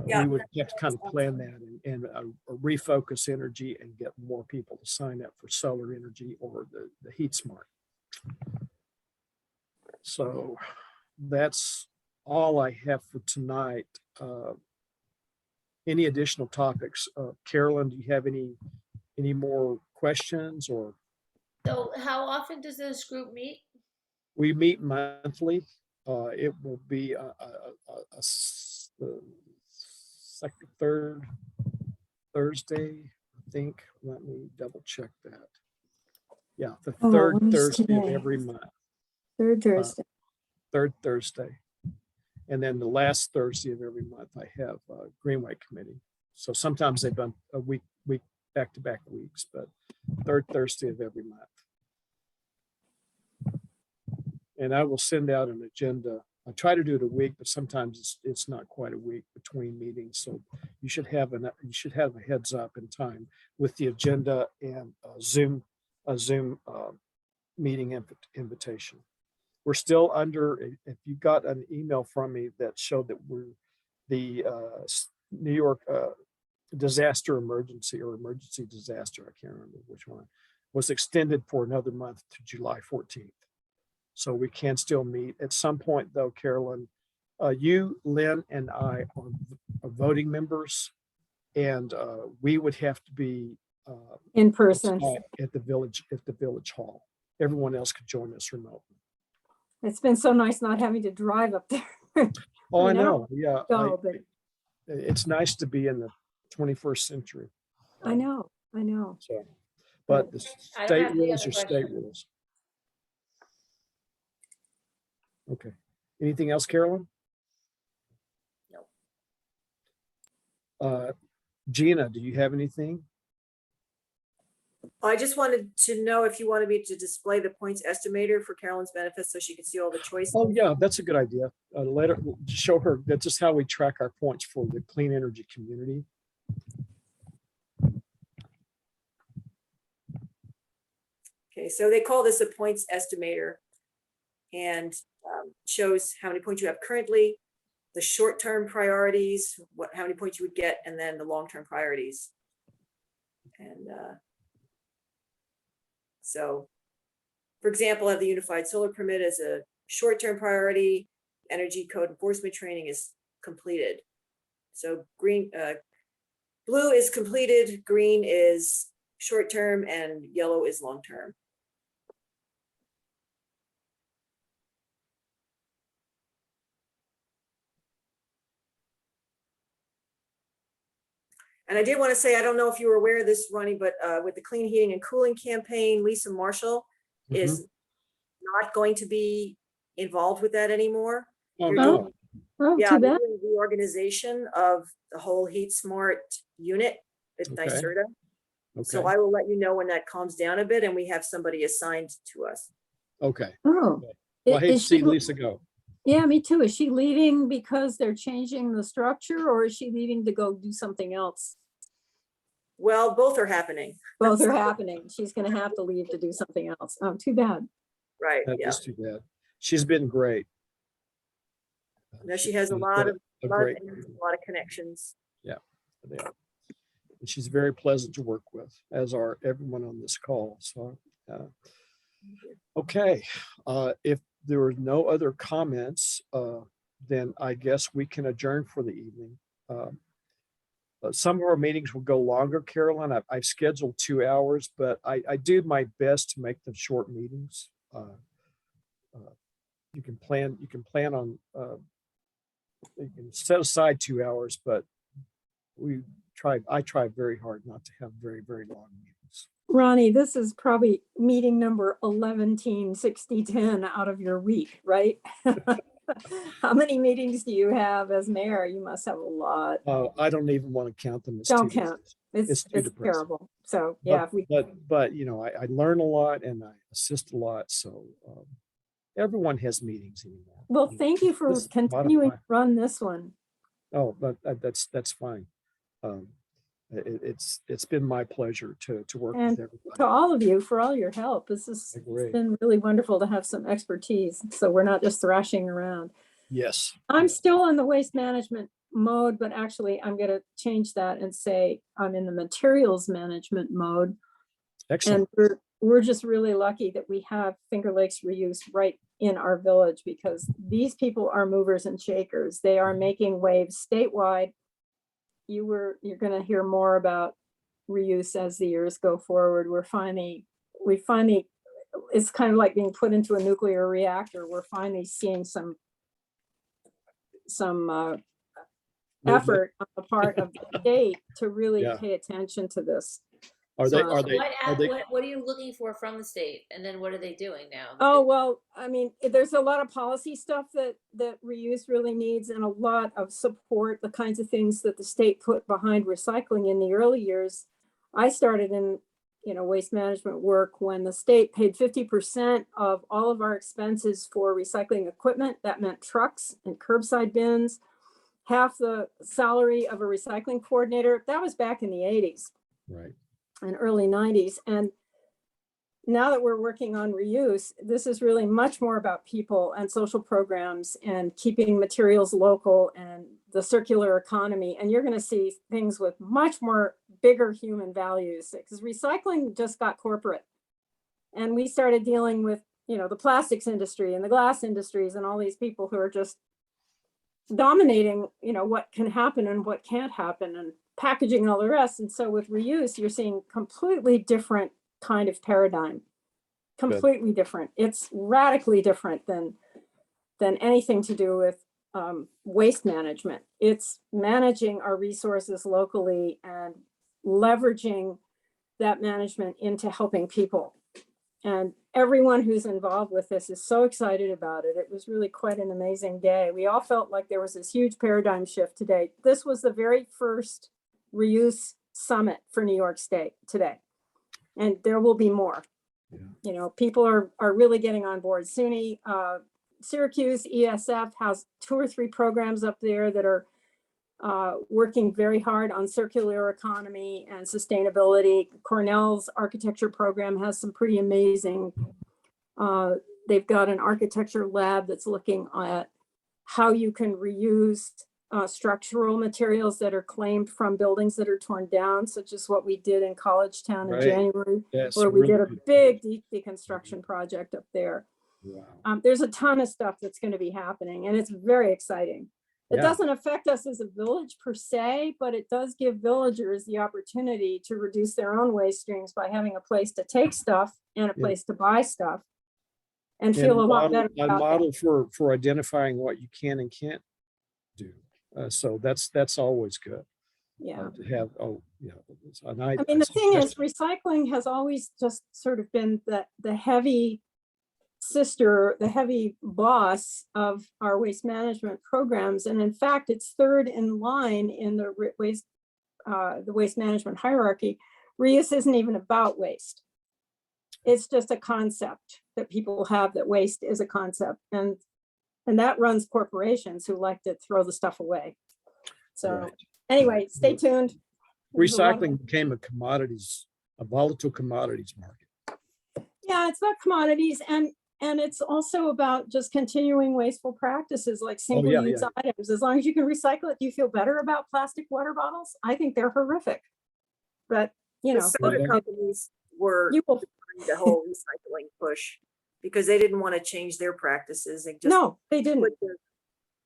Yeah. we would have to kind of plan that and refocus energy and get more people to sign up for solar energy or the Heat Smart. So that's all I have for tonight. Any additional topics? Carolyn, do you have any more questions? Or So how often does this group meet? we meet monthly. It will be the third Thursday, I think. Let me double check that. Yeah, the third what is Thursday of today? every month. third Thursday. Third Thursday. And then the last Thursday of every month, I have Greenway Committee. So sometimes they've done a week back-to-back weeks, but third Thursday of every month. And I will send out an agenda. I try to do it a week, but sometimes it's not quite a week between meetings. So you should have a heads up in time with the agenda and a Zoom meeting invitation. We're still under, if you got an email from me that showed that the New York disaster emergency or emergency disaster, I can't remember which one, was extended for another month to July 14th. So we can still meet. At some point though, Carolyn, you, Lynn, and I are voting members, and we would have to be In person. at the village hall. Everyone else could join us remotely. It's been so nice not having to drive up there. Oh, I know. know. Yeah. Go, but It's nice to be in the 21st century. I know. So, but the I don't state have any rules other are state questions. rules. Okay. Anything else, Carolyn? No. Gina, do you have anything? I just wanted to know if you wanted me to display the points estimator for Carolyn's benefit so she could see all the choices. Oh, yeah, that's a good idea. Let her show her. That's just how we track our points for the clean energy community. Okay, so they call this a points estimator, and shows how many points you have currently, the short-term priorities, how many points you would get, and then the long-term priorities. And so, for example, I have the unified solar permit as a short-term priority. Energy code enforcement training is completed. So blue is completed, green is short-term, and yellow is long-term. And I did want to say, I don't know if you were aware of this, Ronnie, but with the clean heating and cooling campaign, Lisa Marshall is not going to be involved with that anymore. Oh, You're no. doing- Oh, Yeah, too they're bad. doing reorganization of the whole Heat Smart unit at Okay. NYSERDA. So Okay. I will let you know when that calms down a bit and we have somebody assigned to us. Okay. Oh. Well, I hate to Is see she- Lisa go. Yeah, me too. Is she leaving because they're changing the structure, or is she leaving to go do something else? Well, both are happening. Both are happening. She's gonna have to leave to do something else. Oh, too bad. Right, That yeah. is too bad. She's been great. No, she has a She's lot been of, a lot of, great, a lot of connections. yeah. And she's very pleasant to work with, as are everyone on this call. So, okay, if there are no other comments, then I guess we can adjourn for the evening. Some of our meetings will go longer, Carolyn. I've scheduled 2 hours, but I do my best to make them short meetings. You can plan on, you can set aside 2 hours, but I try very hard not to have very, very long meetings. Ronnie, this is probably meeting number 11-60-10 out of your week, right? How many meetings do you have as mayor? You must have a lot. I don't even want to count them. It's Don't too count. depressing. It's too depressing. terrible. So yeah, if we, But you know, I learn a lot and I assist a lot. So everyone has meetings anymore. well, thank you for This is bottom continuing to line. run this one. Oh, but that's fine. It's been my pleasure to work with And everybody. to all of you for all your help. This has I agree. been really wonderful to have some expertise. So we're not just thrashing around. Yes. I'm still in the waste management mode, but actually I'm going to change that and say I'm in the materials management mode. Excellent. And we're just really lucky that we have Finger Lakes Reuse right in our village, because these people are movers and shakers. They are making waves statewide. You're going to hear more about reuse as the years go forward. We finally, it's kind of like being put into a nuclear reactor. We're finally seeing some effort on the part of the state to really Yeah. pay attention to this. Are they? What are you looking for from the state? And then what are they doing now? Oh, well, I mean, there's a lot of policy stuff that reuse really needs, and a lot of support, the kinds of things that the state put behind recycling in the early years. I started in, waste management work when the state paid 50% of all of our expenses for recycling equipment. That meant trucks and curbside bins, half the salary of a recycling coordinator. That was back in the 80s. Right. And early 90s. And now that we're working on reuse, this is really much more about people and social programs and keeping materials local and the circular economy. And you're going to see things with much more bigger human values, because recycling just got corporate. And we started dealing with, the plastics industry and the glass industries and all these people who are just dominating, what can happen and what can't happen, and packaging and all the rest. And so with reuse, you're seeing completely different kind of paradigm, completely different. It's radically different than anything to do with waste management. It's managing our resources locally and leveraging that management into helping people. And everyone who's involved with this is so excited about it. It was really quite an amazing day. We all felt like there was this huge paradigm shift today. This was the very first reuse summit for New York State today. And there will be more. Yeah. People are really getting on board. SUNY, Syracuse ESF has 2 or 3 programs up there that are working very hard on circular economy and sustainability. Cornell's architecture program has some pretty amazing, they've got an architecture lab that's looking at how you can reuse structural materials that are claimed from buildings that are torn down, such as what we did in College Town in January, where we did a big deconstruction project up there. Wow. There's a ton of stuff that's going to be happening, and it's very exciting. It doesn't affect us as a village per se, but it does give villagers the opportunity to reduce their own waste streams by having a place to take stuff and a place to buy stuff and feel a lot better. A model for identifying what you can and can't do. So that's always good. Yeah. To have, I mean, the thing is, recycling has always just sort of been the heavy sister, the heavy boss of our waste management programs. And in fact, it's third in line in the waste management hierarchy. Reuse isn't even about waste. It's just a concept that people have, that waste is a concept. And And that runs corporations who like to throw the stuff away. So Right. anyway, stay tuned. There's a lot of- Recycling became a volatile commodities market. Yeah, it's about commodities and it's also about just continuing wasteful practices like single yeah, use items. As long as you can recycle it, do you feel better about plastic water bottles? I think they're horrific. But, you The know, soda Yeah. companies were you will, behind the whole recycling push because they didn't want to change their practices. They just no, they didn't. put the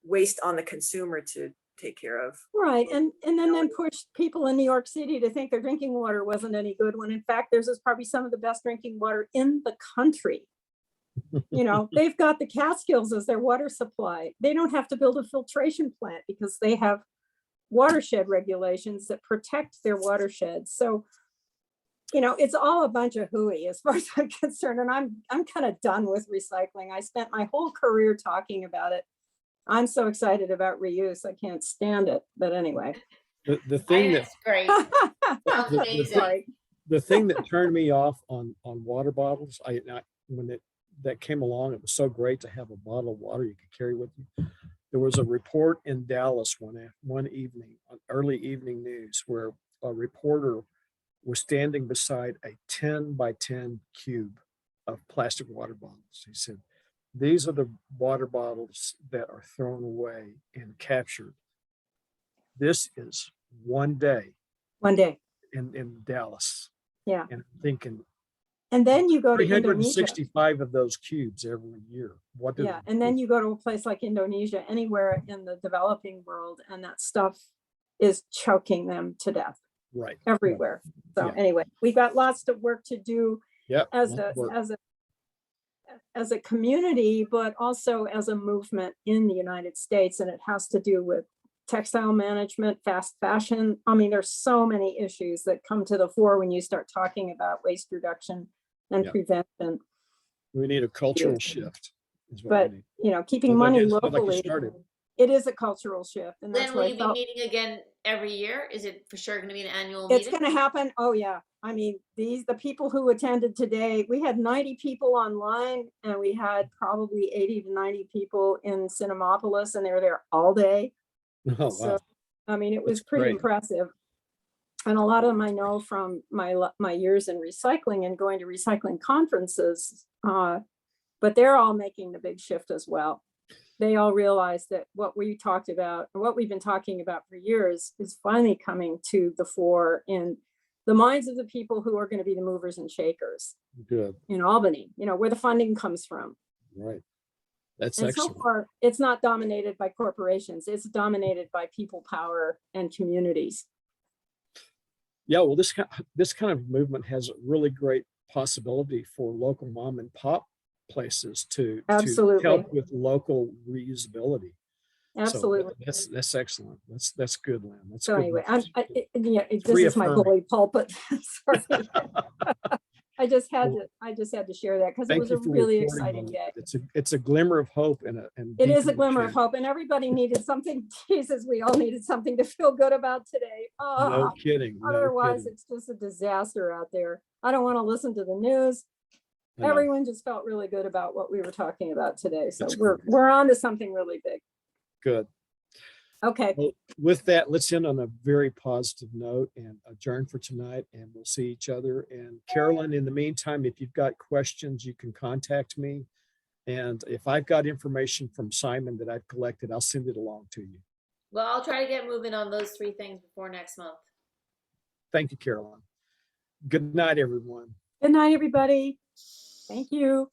waste on the consumer to take care of. Right, and then push people in New York City to think their drinking water wasn't any good, when in fact, theirs is probably some of the best drinking water in the country. You know, they've got the Catskills as their water supply. They don't have to build a filtration plant because they have watershed regulations that protect their watersheds. So, you know, it's all a bunch of hooey as far as I'm concerned, and I'm kind of done with recycling. I spent my whole career talking about it. I'm so excited about reuse. I can't stand it. But anyway. The I thing think that it's great. Sounds the- amazing. Sorry. the thing that turned me off on water bottles, when that came along, it was so great to have a bottle of water you could carry with you. There was a report in Dallas one evening on early evening news where a reporter was standing beside a 10 by 10 cube of plastic water bottles. He said, "These are the water bottles that are thrown away and captured. This is one day One day. in Dallas." Yeah. And I'm thinking, And then you go to Indonesia. 365 of those cubes every year. What do Yeah, they and then do? you go to a place like Indonesia, anywhere in the developing world, and that stuff is choking them to death Right. everywhere. So Yeah. anyway, we've got lots of work to do Yeah. as a community, but also as a movement in the United States. And it has to do with textile management, fast fashion. I mean, there's so many issues that come to the fore when you start talking about waste reduction and Yeah. prevention. We need a cultural shift. Is what But, we need. you know, keeping Well, money that is like you locally, started. it is a cultural shift. And that's Lynn, what will I you be felt. meeting again every year? Is it for sure going to be an annual It's meeting? going to happen. Oh yeah. I mean, the people who attended today, we had 90 people online and we had probably 80 to 90 people in Cinemapolis, and they were there all day. Oh, So, wow. I mean, it was That's pretty great. impressive. And a lot of them I know from my years in recycling and going to recycling conferences, but they're all making the big shift as well. They all realize that what we talked about, and what we've been talking about for years, is finally coming to the fore in the minds of the people who are going to be the movers and shakers Good. in Albany, you know, where the funding comes from. Right. That's And excellent. so far, it's not dominated by corporations. It's dominated by people power and communities. Yeah. Well, this kind of movement has a really great possibility for local mom and pop places to Absolutely. help with local reusability. Absolutely. So that's excellent. That's good, Lynn. That's So good. anyway, news. this is my reaffirming. bully pulpit. Sorry. I just had to share that because it Thank was a you for really reporting exciting on day. that. It's a glimmer of hope and It is a deepening glimmer of change. hope, and everybody needed something. Jesus, we all needed something to feel good about today. No Oh, kidding. No otherwise kidding. it's just a disaster out there. I don't want to listen to the news. I know. Everyone just felt really good about what we were talking about today. So That's we're great. on to something really big. Good. Okay. Well, with that, let's end on a very positive note and adjourn for tonight, and we'll see each other. And Carolyn, in the meantime, if you've got questions, you can contact me. And if I've got information from Simon that I've collected, I'll send it along to you. Well, I'll try to get moving on those 3 things before next month. Thank you, Carolyn. Good night, everyone. Good night, everybody. Thank you.